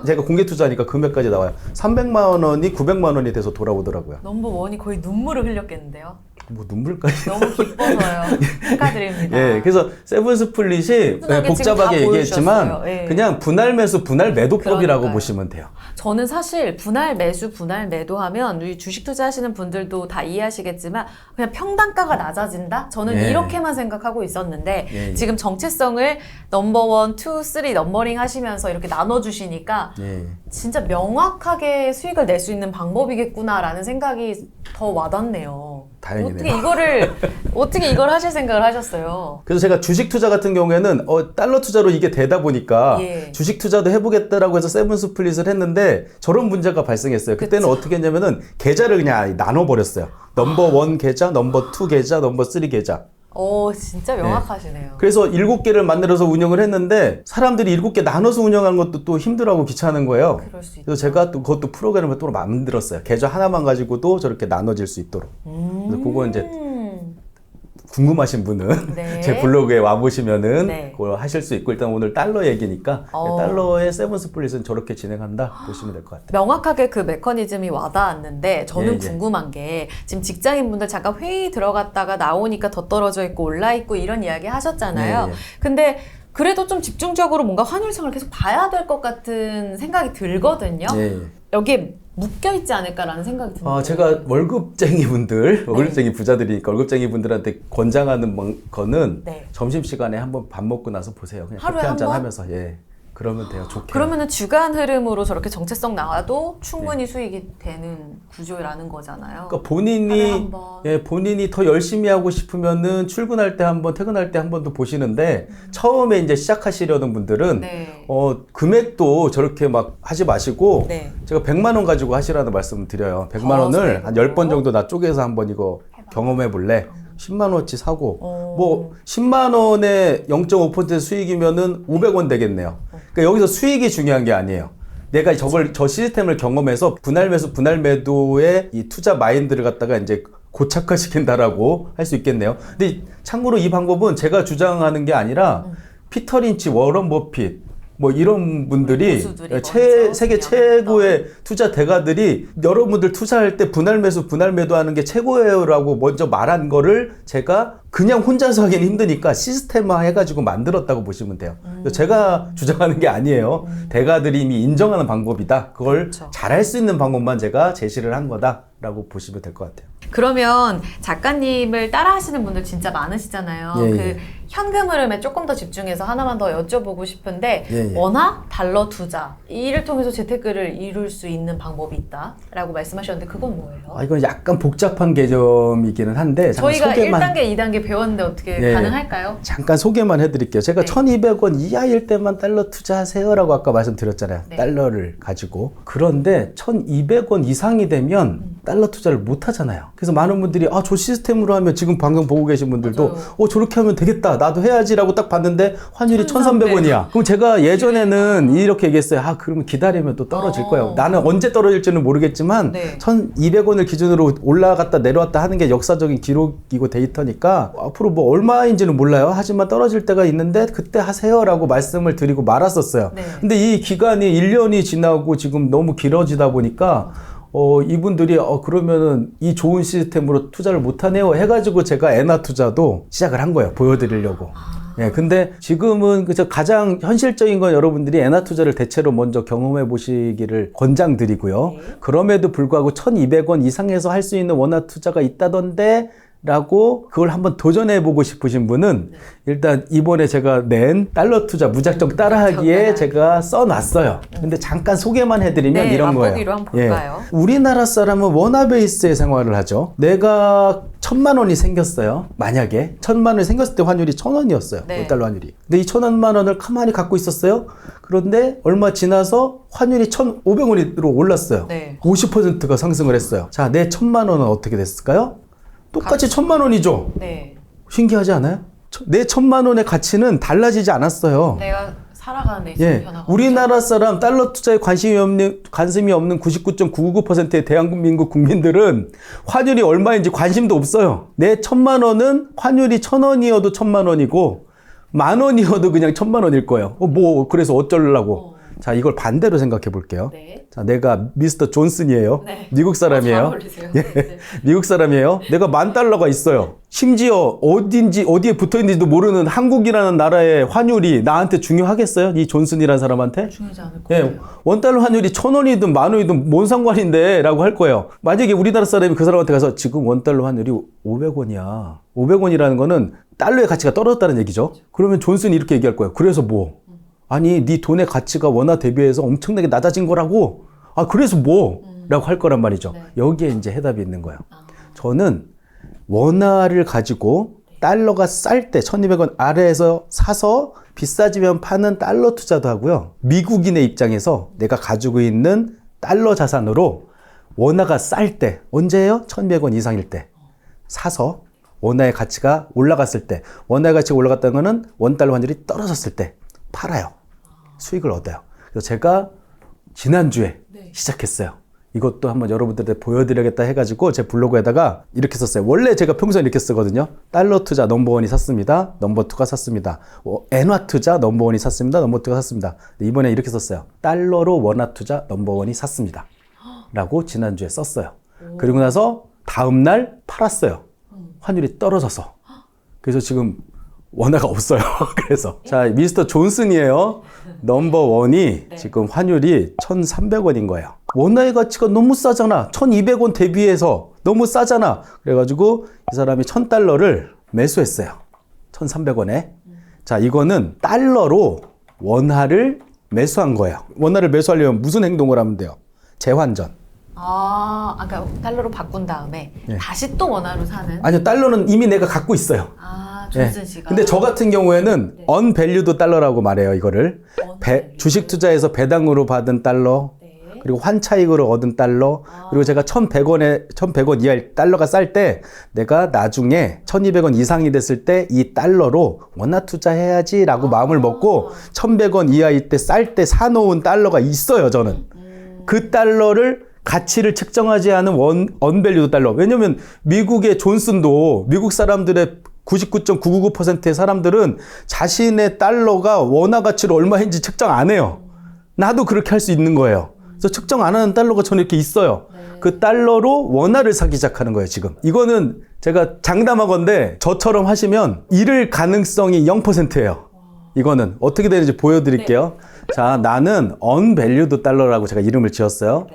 제가 공개 투자하니까 금액까지 나와요. 300만 원이 900만 원이 돼서 돌아오더라고요. 넘버원이 거의 눈물을 흘렸겠는데요? 뭐 눈물까지. 너무 기뻐서요. 축하드립니다. 예, 그래서 세븐 스플릿이 복잡하게 얘기했지만 그냥 분할 매수, 분할 매도법이라고 보시면 돼요. 저는 사실 분할 매수, 분할 매도하면 우리 주식 투자하시는 분들도 다 이해하시겠지만 그냥 평단가가 낮아진다? 저는 이렇게만 생각하고 있었는데 지금 정체성을 넘버원, 투, 쓰리 넘버링 하시면서 이렇게 나눠주시니까 진짜 명확하게 수익을 낼 수 있는 방법이겠구나라는 생각이 더 와닿네요. 다행이네요. 어떻게 이걸 하실 생각을 하셨어요? 그래서 제가 주식 투자 같은 경우에는 달러 투자로 이게 되다 보니까 주식 투자도 해보겠다라고 해서 세븐 스플릿을 했는데 저런 문제가 발생했어요. 그때는 어떻게 했냐면은 계좌를 그냥 나눠버렸어요. 넘버 1 계좌, 넘버 2 계좌, 넘버 3 계좌. 진짜 명확하시네요. 그래서 7개를 만들어서 운영을 했는데 사람들이 7개 나눠서 운영하는 것도 또 힘들어하고 귀찮은 거예요. 그럴 수 있죠. 그래서 제가 또 그것도 프로그램을 또 만들었어요. 계좌 하나만 가지고도 저렇게 나눠질 수 있도록. 그래서 그거 이제 궁금하신 분은 제 블로그에 와보시면은 그걸 하실 수 있고, 일단 오늘 달러 얘기니까 달러의 세븐 스플릿은 저렇게 진행한다 보시면 될 것 같아요. 명확하게 그 메커니즘이 와닿았는데 저는 궁금한 게 지금 직장인분들 잠깐 회의 들어갔다가 나오니까 더 떨어져 있고 올라 있고 이런 이야기 하셨잖아요. 근데 그래도 좀 집중적으로 뭔가 환율상을 계속 봐야 될 것 같은 생각이 들거든요. 여기에 묶여있지 않을까라는 생각이 듭니다. 제가 월급쟁이 부자들이니까 월급쟁이 분들한테 권장하는 거는 점심시간에 한번 밥 먹고 나서 보세요. 그냥 커피 한잔 하면서. 그러면 돼요. 좋게. 그러면은 주간 흐름으로 저렇게 정체성 나와도 충분히 수익이 되는 구조라는 거잖아요. 그러니까 본인이 더 열심히 하고 싶으면은 출근할 때 한 번, 퇴근할 때 한 번 더 보시는데 처음에 이제 시작하시려는 분들은 금액도 저렇게 막 하지 마시고 제가 100만 원 가지고 하시라는 말씀을 드려요. 100만 원을 한 10번 정도 나 쪼개서 한번 이거 경험해 볼래? 10만 원어치 사고 뭐 10만 원에 0.5% 수익이면은 500원 되겠네요. 그러니까 여기서 수익이 중요한 게 아니에요. 내가 저 시스템을 경험해서 분할 매수, 분할 매도의 이 투자 마인드를 갖다가 이제 고착화시킨다라고 할 수 있겠네요. 근데 참고로 이 방법은 제가 주장하는 게 아니라 피터 린치, 워런 버핏 뭐 이런 분들이 세계 최고의 투자 대가들이 여러분들 투자할 때 분할 매수, 분할 매도하는 게 최고예요라고 먼저 말한 거를 제가 그냥 혼자서 하기는 힘드니까 시스템화 해가지고 만들었다고 보시면 돼요. 제가 주장하는 게 아니에요. 대가들이 이미 인정하는 방법이다. 그걸 잘할 수 있는 방법만 제가 제시를 한 거다라고 보시면 될 것 같아요. 그러면 작가님을 따라 하시는 분들 진짜 많으시잖아요. 현금 흐름에 조금 더 집중해서 하나만 더 여쭤보고 싶은데 예, 예. 원화 달러 투자 이를 통해서 재테크를 이룰 수 있는 방법이 있다라고 말씀하셨는데 그건 뭐예요? 이건 약간 복잡한 개념이기는 한데 잠깐 저희가 소개만 1단계, 2단계 배웠는데 어떻게 예, 가능할까요? 잠깐 소개만 해드릴게요. 제가 네. 1,200원 이하일 때만 달러 투자하세요라고 아까 말씀드렸잖아요. 네. 달러를 가지고. 그런데 1,200원 이상이 되면 달러 투자를 못 하잖아요. 그래서 많은 분들이 저 시스템으로 하면 지금 방금 보고 계신 분들도 맞아요. 저렇게 하면 되겠다. 나도 해야지라고 딱 봤는데 환율이 1,300원이야. 그럼 제가 예전에는 이렇게 얘기했어요. 그러면 기다리면 또 떨어질 거예요. 나는 언제 떨어질지는 모르겠지만 네. 1,200원을 기준으로 올라갔다 내려왔다 하는 게 역사적인 기록이고 데이터니까 앞으로 뭐 얼마인지는 몰라요. 하지만 떨어질 때가 있는데 그때 하세요라고 말씀을 드리고 말았었어요. 네. 근데 이 기간이 1년이 지나고 지금 너무 길어지다 보니까 이분들이 그러면은 이 좋은 시스템으로 투자를 못하네요 해가지고 제가 엔화 투자도 시작을 한 거예요. 보여드리려고. 예, 근데 지금은 그저 가장 현실적인 건 여러분들이 엔화 투자를 대체로 먼저 경험해 보시기를 권장드리고요. 네. 그럼에도 불구하고 1,200원 이상에서 할 수 있는 원화 투자가 있다던데 라고 그걸 한번 도전해 보고 싶으신 분은 일단 이번에 제가 낸 달러 투자 무작정 따라하기에 제가 써놨어요. 근데 잠깐 소개만 해드리면 네, 이런 거예요. 맛보기로 한번 볼까요? 우리나라 사람은 원화 베이스의 생활을 하죠. 내가 1,000만 원이 생겼어요. 만약에 1,000만 원이 생겼을 때 환율이 1,000원이었어요. 네. 원달러 환율이. 근데 이 1,000만 원을 가만히 갖고 있었어요. 그런데 얼마 지나서 환율이 1,500원으로 올랐어요. 네. 50%가 상승을 했어요. 자, 내 1,000만 원은 어떻게 됐을까요? 똑같이 1,000만 원이죠. 네. 신기하지 않아요? 내 1,000만 원의 가치는 달라지지 않았어요. 내가 살아가는 예, 변화가 우리나라 사람 달러 투자에 관심이 없는 99.999%의 대한민국 국민들은 환율이 얼마인지 관심도 없어요. 내 1,000만 원은 환율이 1,000원이어도 1,000만 원이고 10,000원이어도 그냥 1,000만 원일 거예요. 그래서 어쩌려고. 자, 이걸 반대로 생각해 볼게요. 네. 자, 내가 미스터 존슨이에요. 네. 미국 사람이에요. 잘 어울리세요. 예, 네. 미국 사람이에요. 내가 $10,000가 있어요. 심지어 어디에 붙어 있는지도 모르는 한국이라는 나라의 환율이 나한테 중요하겠어요? 이 존슨이라는 사람한테? 중요하지 않을 예, 거예요. 원달러 환율이 1,000원이든 10,000원이든 뭔 상관인데? 라고 할 거예요. 만약에 우리나라 사람이 그 사람한테 가서 지금 원달러 환율이 500원이야. 500원이라는 거는 달러의 가치가 떨어졌다는 얘기죠. 그러면 존슨이 이렇게 얘기할 거예요. 그래서 뭐? 아니, 네 돈의 가치가 원화 대비해서 엄청나게 낮아진 거라고? 그래서 뭐? 라고 할 거란 말이죠. 네. 여기에 이제 해답이 있는 거예요. 저는 원화를 가지고 달러가 쌀 때 1,200원 아래에서 사서 비싸지면 파는 달러 투자도 하고요. 미국인의 입장에서 내가 가지고 있는 달러 자산으로 원화가 쌀 때, 언제예요? 1,200원 이상일 때 사서 원화의 가치가 올라갔을 때, 원화의 가치가 올라갔다는 거는 원달러 환율이 떨어졌을 때 팔아요. 수익을 얻어요. 그래서 제가 지난주에 시작했어요. 이것도 한번 여러분들한테 보여드려야겠다 해가지고 제 블로그에다가 이렇게 썼어요. 원래 제가 평소에 이렇게 쓰거든요. 달러 투자 넘버원이 샀습니다. 넘버2가 샀습니다. 엔화 투자 넘버원이 샀습니다. 넘버2가 샀습니다. 이번에 이렇게 썼어요. 달러로 원화 투자 넘버원이 샀습니다. 라고 지난주에 썼어요. 그리고 나서 다음날 팔았어요. 환율이 떨어져서. 그래서 지금 원화가 없어요. 그래서 자, 미스터 존슨이에요. 넘버원이 지금 환율이 1,300원인 거예요. 원화의 가치가 너무 싸잖아. 1,200원 대비해서 너무 싸잖아. 그래가지고 이 사람이 1,000달러를 매수했어요. 1,300원에. 자, 이거는 달러로 원화를 매수한 거예요. 원화를 매수하려면 무슨 행동을 하면 돼요? 재환전. 그러니까 달러로 바꾼 다음에 다시 또 원화로 사는? 아니요, 달러는 이미 내가 갖고 있어요. 존슨 씨가. 근데 저 같은 경우에는 unvalued 달러라고 말해요, 이거를. 주식 투자에서 배당으로 받은 달러, 그리고 환차익으로 얻은 달러, 그리고 제가 1,100원 이하의 달러가 쌀 때 내가 나중에 1,200원 이상이 됐을 때 이 달러로 원화 투자해야지라고 마음을 먹고 1,100원 이하일 때 쌀 때 사놓은 달러가 있어요, 저는. 그 달러를 가치를 측정하지 않은 언밸류드 달러. 왜냐면 미국의 존슨도 미국 사람들의 99.999%의 사람들은 자신의 달러가 원화 가치로 얼마인지 측정 안 해요. 나도 그렇게 할 수 있는 거예요. 그래서 측정 안 하는 달러가 저는 이렇게 있어요. 그 달러로 원화를 사기 시작하는 거예요, 지금. 이거는 제가 장담하건대 저처럼 하시면 잃을 가능성이 0%예요. 이거는 어떻게 되는지 보여드릴게요. 자, 나는 unvalued 달러라고 제가 이름을 지었어요.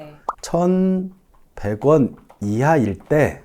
1,100원 이하일 때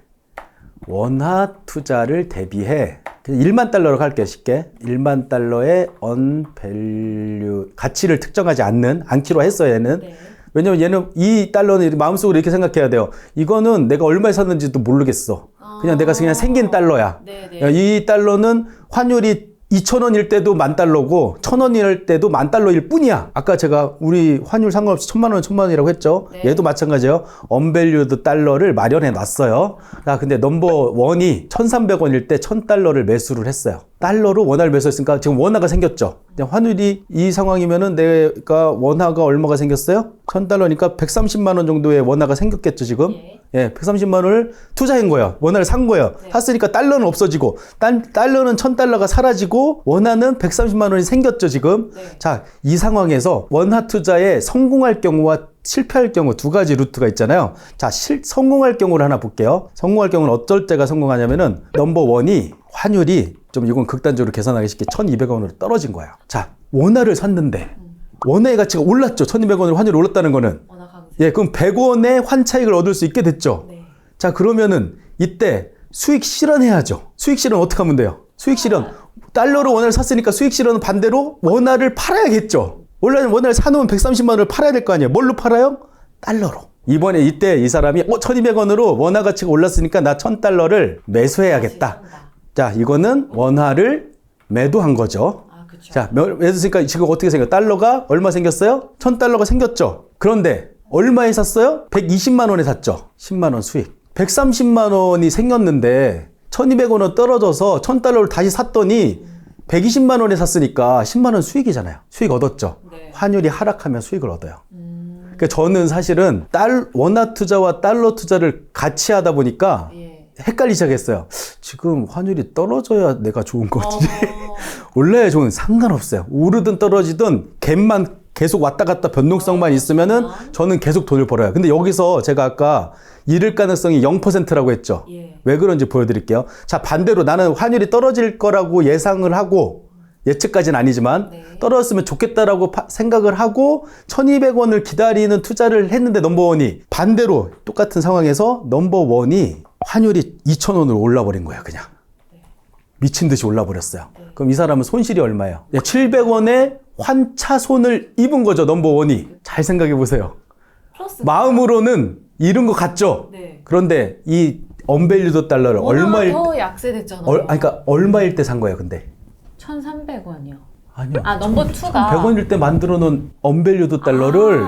원화 투자를 대비해 그냥 1만 달러로 갈게요, 쉽게. 1만 달러의 언밸류, 가치를 특정하지 않기로 했어요, 얘는. 네. 왜냐면 얘는 이 달러는 마음속으로 이렇게 생각해야 돼요. 이거는 내가 얼마에 샀는지도 모르겠어. 그냥 내가 그냥 생긴 달러야. 네네. 이 달러는 환율이 2,000원일 때도 10,000달러고 1,000원일 때도 10,000달러일 뿐이야. 아까 제가 우리 환율 상관없이 1,000만 원, 1,000만 원이라고 했죠. 네. 얘도 마찬가지예요. 언밸류드 달러를 마련해 놨어요. 자, 근데 넘버 원이 1,300원일 때 1,000달러를 매수를 했어요. 달러로 원화를 매수했으니까 지금 원화가 생겼죠. 환율이 이 상황이면은 내가 원화가 얼마가 생겼어요? 1,000달러니까 130만 원 정도의 원화가 생겼겠죠, 지금. 예, 130만 원을 투자한 거예요. 원화를 산 거예요. 네. 샀으니까 달러는 없어지고, 달러는 1,000달러가 사라지고, 원화는 130만 원이 생겼죠, 지금. 네. 자, 이 상황에서 원화 투자에 성공할 경우와 실패할 경우 두 가지 루트가 있잖아요. 자, 성공할 경우를 하나 볼게요. 성공할 경우는 어떨 때가 성공하냐면은, 넘버 원이 환율이 좀 이건 극단적으로 계산하기 쉽게 1,200원으로 떨어진 거예요. 자, 원화를 샀는데, 원화의 가치가 올랐죠. 1,200원으로 환율이 올랐다는 거는. 원화 강세. 예, 그럼 100원의 환차익을 얻을 수 있게 됐죠. 네. 자, 그러면은 이때 수익 실현해야죠. 수익 실현 어떻게 하면 돼요? 수익 실현. 달러로 원화를 샀으니까 수익 실현은 반대로 원화를 팔아야겠죠. 원래 원화를 사놓은 130만 원을 팔아야 될 거 아니에요. 뭘로 팔아요? 달러로. 이번에 이때 이 사람이 1,200원으로 원화 가치가 올랐으니까 나 1,000달러를 매수해야겠다. 자, 이거는 원화를 매도한 거죠. 아, 그렇죠. 자, 매수했으니까 지금 어떻게 생겨요? 달러가 얼마 생겼어요? 1,000달러가 생겼죠. 그런데 얼마에 샀어요? 120만 원에 샀죠. 10만 원 수익. 130만 원이 생겼는데 1,200원은 떨어져서 1,000달러를 다시 샀더니 120만 원에 샀으니까 10만 원 수익이잖아요. 수익 얻었죠. 네. 환율이 하락하면 수익을 얻어요. 그러니까 저는 사실은 원화 투자와 달러 투자를 같이 하다 보니까 예. 헷갈리기 시작했어요. 지금 환율이 떨어져야 내가 좋은 거지. 어. 원래 저는 상관없어요. 오르든 떨어지든 갭만 계속 왔다 갔다 변동성만 있으면은 저는 계속 돈을 벌어요. 근데 여기서 제가 아까 잃을 가능성이 0%라고 했죠. 예. 왜 그런지 보여드릴게요. 자, 반대로 나는 환율이 떨어질 거라고 예상을 하고, 예측까지는 아니지만 네. 떨어졌으면 좋겠다라고 생각을 하고 1,200원을 기다리는 투자를 했는데 넘버원이 반대로 똑같은 상황에서 넘버원이 환율이 2,000원으로 올라버린 거예요. 그냥 미친 듯이 올라버렸어요. 그럼 이 사람은 손실이 얼마예요? 700원의 환차손을 입은 거죠. 넘버원이. 잘 생각해 보세요. 플러스. 마음으로는 잃은 것 같죠. 네. 그런데 이 언밸류드 달러를 얼마일 더 약세됐잖아요. 그러니까 얼마일 때 산 거예요, 근데? 1,300원이요. 아니요. 아, 넘버 2가 100원일 때 만들어 놓은 언밸류드 달러를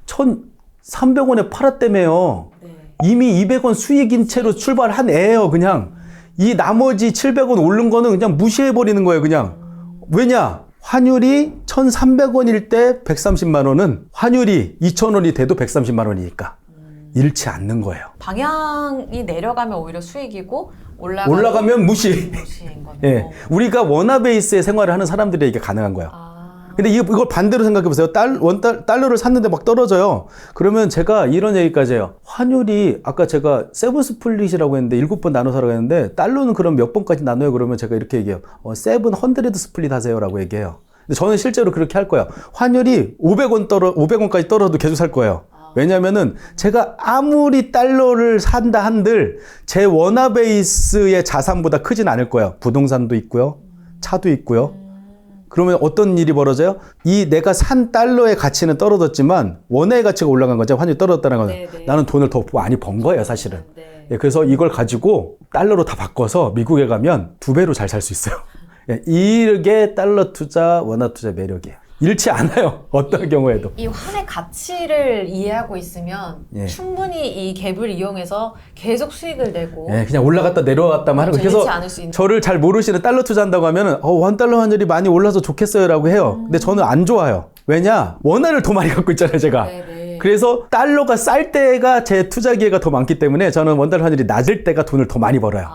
1,300원에 팔았다며요. 네. 이미 200원 수익인 채로 출발한 애예요, 그냥. 이 나머지 700원 오른 거는 그냥 무시해 버리는 거예요, 그냥. 왜냐? 환율이 1,300원일 때 130만 원은 환율이 2,000원이 돼도 130만 원이니까 잃지 않는 거예요. 방향이 내려가면 오히려 수익이고 올라가면 무시. 무시인 거네요. 예. 우리가 원화 베이스의 생활을 하는 사람들이 이게 가능한 거예요. 근데 이걸 반대로 생각해 보세요. 달러를 샀는데 막 떨어져요. 그러면 제가 이런 얘기까지 해요. 환율이 아까 제가 세븐 스플릿이라고 했는데 7번 나눠 사라고 했는데 달러는 그럼 몇 번까지 나눠요? 그러면 제가 이렇게 얘기해요. 700 스플릿 하세요라고 얘기해요. 근데 저는 실제로 그렇게 할 거예요. 환율이 500원까지 떨어져도 계속 살 거예요. 왜냐면은 제가 아무리 달러를 산다 한들 제 원화 베이스의 자산보다 크진 않을 거예요. 부동산도 있고요. 차도 있고요. 그러면 어떤 일이 벌어져요? 이 내가 산 달러의 가치는 떨어졌지만 원화의 가치가 올라간 거죠. 환율이 떨어졌다는 거는. 네네. 나는 돈을 더 많이 번 거예요, 사실은. 네. 예, 그래서 이걸 가지고 달러로 다 바꿔서 미국에 가면 2배로 잘 살 수 있어요. 예, 이게 달러 투자, 원화 투자 매력이에요. 잃지 않아요. 어떤 경우에도. 이 환의 가치를 이해하고 있으면 예. 충분히 이 갭을 이용해서 계속 수익을 내고 예, 그냥 올라갔다 내려왔다만 하는 거. 잃지 그래서 않을 수 있는. 저를 잘 모르시는 달러 투자한다고 하면은 원달러 환율이 많이 올라서 좋겠어요 라고 해요. 근데 저는 안 좋아요. 왜냐? 원화를 더 많이 갖고 있잖아요, 제가. 네네. 그래서 달러가 쌀 때가 제 투자 기회가 더 많기 때문에 저는 원달러 환율이 낮을 때가 돈을 더 많이 벌어요.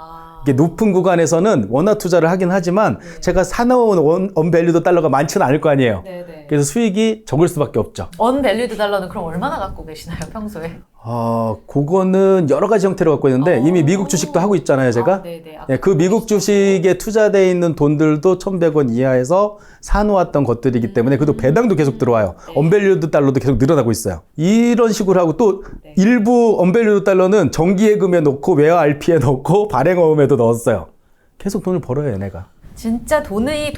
이게 높은 구간에서는 원화 투자를 하긴 하지만 제가 사놓은 언밸류드 달러가 많지는 않을 거 아니에요. 네네. 그래서 수익이 적을 수밖에 없죠. 언밸류드 달러는 그럼 얼마나 갖고 계시나요, 평소에? 그거는 여러 가지 형태로 갖고 있는데 이미 미국 주식도 하고 있잖아요, 제가. 네네. 예, 그 미국 주식에 투자되어 있는 돈들도 1,100원 이하에서 사놓았던 것들이기 때문에 그래도 배당도 계속 들어와요. 네. 언밸류드 달러도 계속 늘어나고 있어요. 이런 식으로 하고 또 네. 일부 언밸류드 달러는 정기예금에 넣고 외화 RP에 넣고 발행어음에도 넣었어요. 계속 돈을 벌어요, 얘네가. 진짜 돈을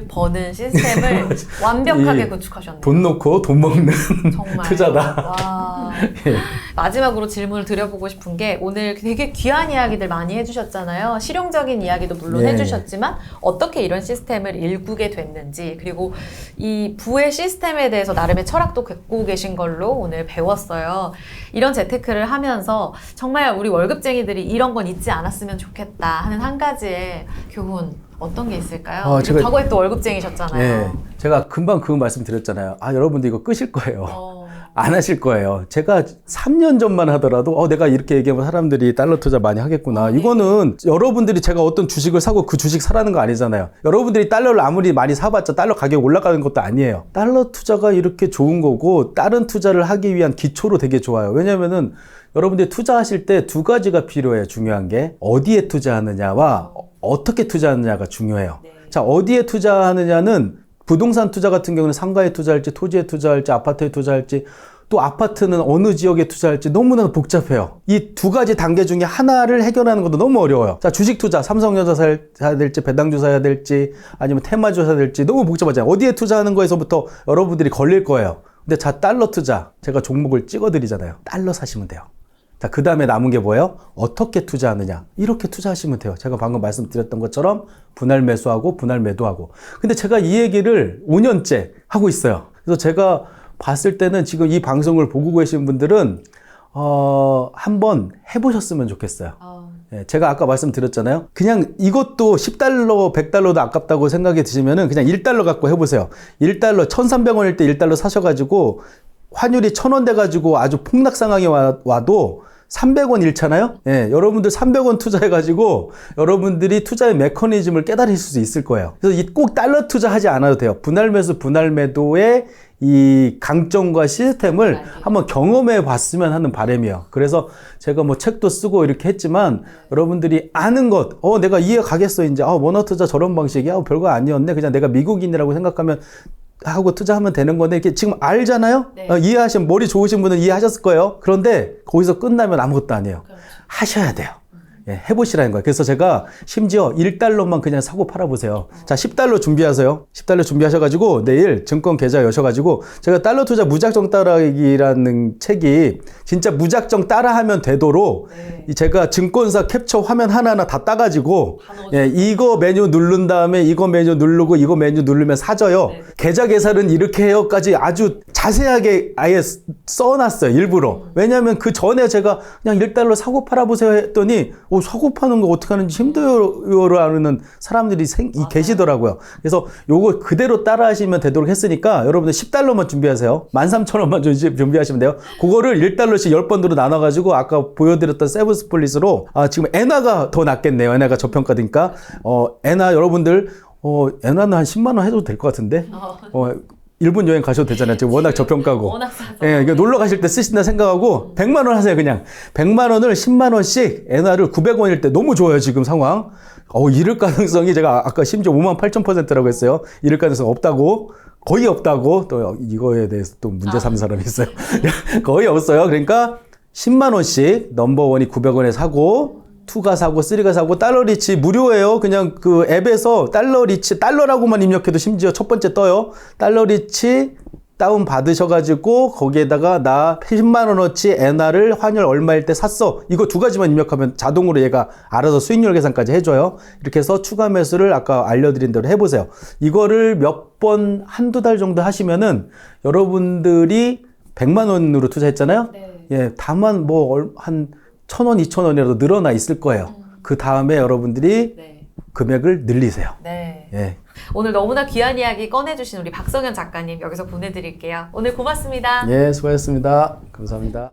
버는 시스템을 완벽하게 구축하셨네요. 돈 놓고 돈 먹는 정말. 투자다. 와. 예. 마지막으로 질문을 드려보고 싶은 게 오늘 되게 귀한 이야기들 많이 해주셨잖아요. 실용적인 이야기도 물론 예. 해주셨지만 어떻게 이런 시스템을 일구게 됐는지 그리고 이 부의 시스템에 대해서 나름의 철학도 갖고 계신 걸로 오늘 배웠어요. 이런 재테크를 하면서 정말 우리 월급쟁이들이 이런 건 잊지 않았으면 좋겠다 하는 한 가지의 교훈 어떤 게 있을까요? 과거에 또 월급쟁이셨잖아요. 예, 제가 금방 그 말씀 드렸잖아요. 여러분들 이거 끄실 거예요. 안 하실 거예요. 제가 3년 전만 하더라도 내가 이렇게 얘기하면 사람들이 달러 투자 많이 하겠구나. 이거는 여러분들이 제가 어떤 주식을 사고 그 주식 사라는 거 아니잖아요. 여러분들이 달러를 아무리 많이 사봤자 달러 가격이 올라가는 것도 아니에요. 달러 투자가 이렇게 좋은 거고 다른 투자를 하기 위한 기초로 되게 좋아요. 왜냐면은 여러분들이 투자하실 때 두 가지가 필요해요. 중요한 게 어디에 투자하느냐와 어떻게 투자하느냐가 중요해요. 자, 어디에 투자하느냐는 부동산 투자 같은 경우는 상가에 투자할지 토지에 투자할지 아파트에 투자할지 또 아파트는 어느 지역에 투자할지 너무나 복잡해요. 이 두 가지 단계 중에 하나를 해결하는 것도 너무 어려워요. 자, 주식 투자 삼성전자 사야 될지 배당주 사야 될지 아니면 테마주 사야 될지 너무 복잡하잖아요. 어디에 투자하는 거에서부터 여러분들이 걸릴 거예요. 근데 자, 달러 투자 제가 종목을 찍어드리잖아요. 달러 사시면 돼요. 자, 그 다음에 남은 게 뭐예요? 어떻게 투자하느냐. 이렇게 투자하시면 돼요. 제가 방금 말씀드렸던 것처럼 분할 매수하고 분할 매도하고. 근데 제가 이 얘기를 5년째 하고 있어요. 그래서 제가 봤을 때는 지금 이 방송을 보고 계신 분들은 한번 해보셨으면 좋겠어요. 예, 제가 아까 말씀드렸잖아요. 그냥 이것도 10달러, 100달러도 아깝다고 생각이 드시면은 그냥 1달러 갖고 해보세요. 1달러, 1,300원일 때 1달러 사셔가지고 환율이 1,000원 돼가지고 아주 폭락 상황이 와도 300원 잃잖아요? 예, 여러분들 300원 투자해가지고 여러분들이 투자의 메커니즘을 깨달으실 수 있을 거예요. 그래서 꼭 달러 투자하지 않아도 돼요. 분할 매수, 분할 매도의 이 강점과 시스템을 한번 경험해 봤으면 하는 바람이에요. 그래서 제가 뭐 책도 쓰고 이렇게 했지만 여러분들이 아는 것, 내가 이해 가겠어, 이제. 원화 투자 저런 방식이야? 별거 아니었네. 그냥 내가 미국인이라고 생각하면 하고 투자하면 되는 건데 이렇게 지금 알잖아요? 네. 이해하시면 머리 좋으신 분은 이해하셨을 거예요. 그런데 거기서 끝나면 아무것도 아니에요. 그렇죠. 하셔야 돼요. 예, 해보시라는 거예요. 그래서 제가 심지어 1달러만 그냥 사고 팔아보세요. 자, 10달러 준비하세요. 10달러 준비하셔가지고 내일 증권 계좌 여셔가지고 제가 달러 투자 무작정 따라하기라는 책이 진짜 무작정 따라하면 되도록 제가 증권사 캡처 화면 하나하나 다 따가지고 이거 메뉴 누른 다음에 이거 메뉴 누르고 이거 메뉴 누르면 사져요. 계좌 계산은 이렇게 해요까지 아주 자세하게 아예 써놨어요. 일부러. 왜냐하면 그 전에 제가 그냥 1달러 사고 팔아보세요 했더니 사고 파는 거 어떻게 하는지 힘들어하는 사람들이 계시더라고요. 그래서 요거 그대로 따라 하시면 되도록 했으니까 여러분들 10달러만 준비하세요. 13,000원만 준비하시면 돼요. 그거를 1달러씩 10번으로 나눠가지고 아까 보여드렸던 세븐스플릿으로 지금 엔화가 더 낫겠네요. 엔화가 저평가니까. 엔화 여러분들 엔화는 한 10만 원 해도 될 것 같은데. 일본 여행 가셔도 되잖아요. 지금 워낙 저평가고. 워낙 싸죠. 예, 그러니까 놀러 가실 때 쓰신다 생각하고 100만 원 하세요, 그냥. 100만 원을 10만 원씩 엔화를 900원일 때 너무 좋아요, 지금 상황. 이럴 가능성이 제가 아까 심지어 58,000%라고 했어요. 이럴 가능성 없다고. 거의 없다고. 또 이거에 대해서 또 문제 삼는 사람이 있어요. 거의 없어요. 그러니까 10만 원씩 넘버원이 900원에 사고 2가 사고 3가 사고 달러리치 무료예요. 그냥 그 앱에서 달러리치 달러라고만 입력해도 심지어 첫 번째 떠요. 달러리치 다운 받으셔가지고 거기에다가 나 10만 원어치 엔화를 환율 얼마일 때 샀어. 이거 두 가지만 입력하면 자동으로 얘가 알아서 수익률 계산까지 해줘요. 이렇게 해서 추가 매수를 아까 알려드린 대로 해보세요. 이거를 몇 번 한두 달 정도 하시면은 여러분들이 100만 원으로 투자했잖아요. 예, 다만 한 1,000원, 2,000원이라도 늘어나 있을 거예요. 그 다음에 여러분들이 금액을 늘리세요. 네. 예. 오늘 너무나 귀한 이야기 꺼내주신 우리 박성현 작가님 여기서 보내드릴게요. 오늘 고맙습니다. 예, 수고하셨습니다. 감사합니다.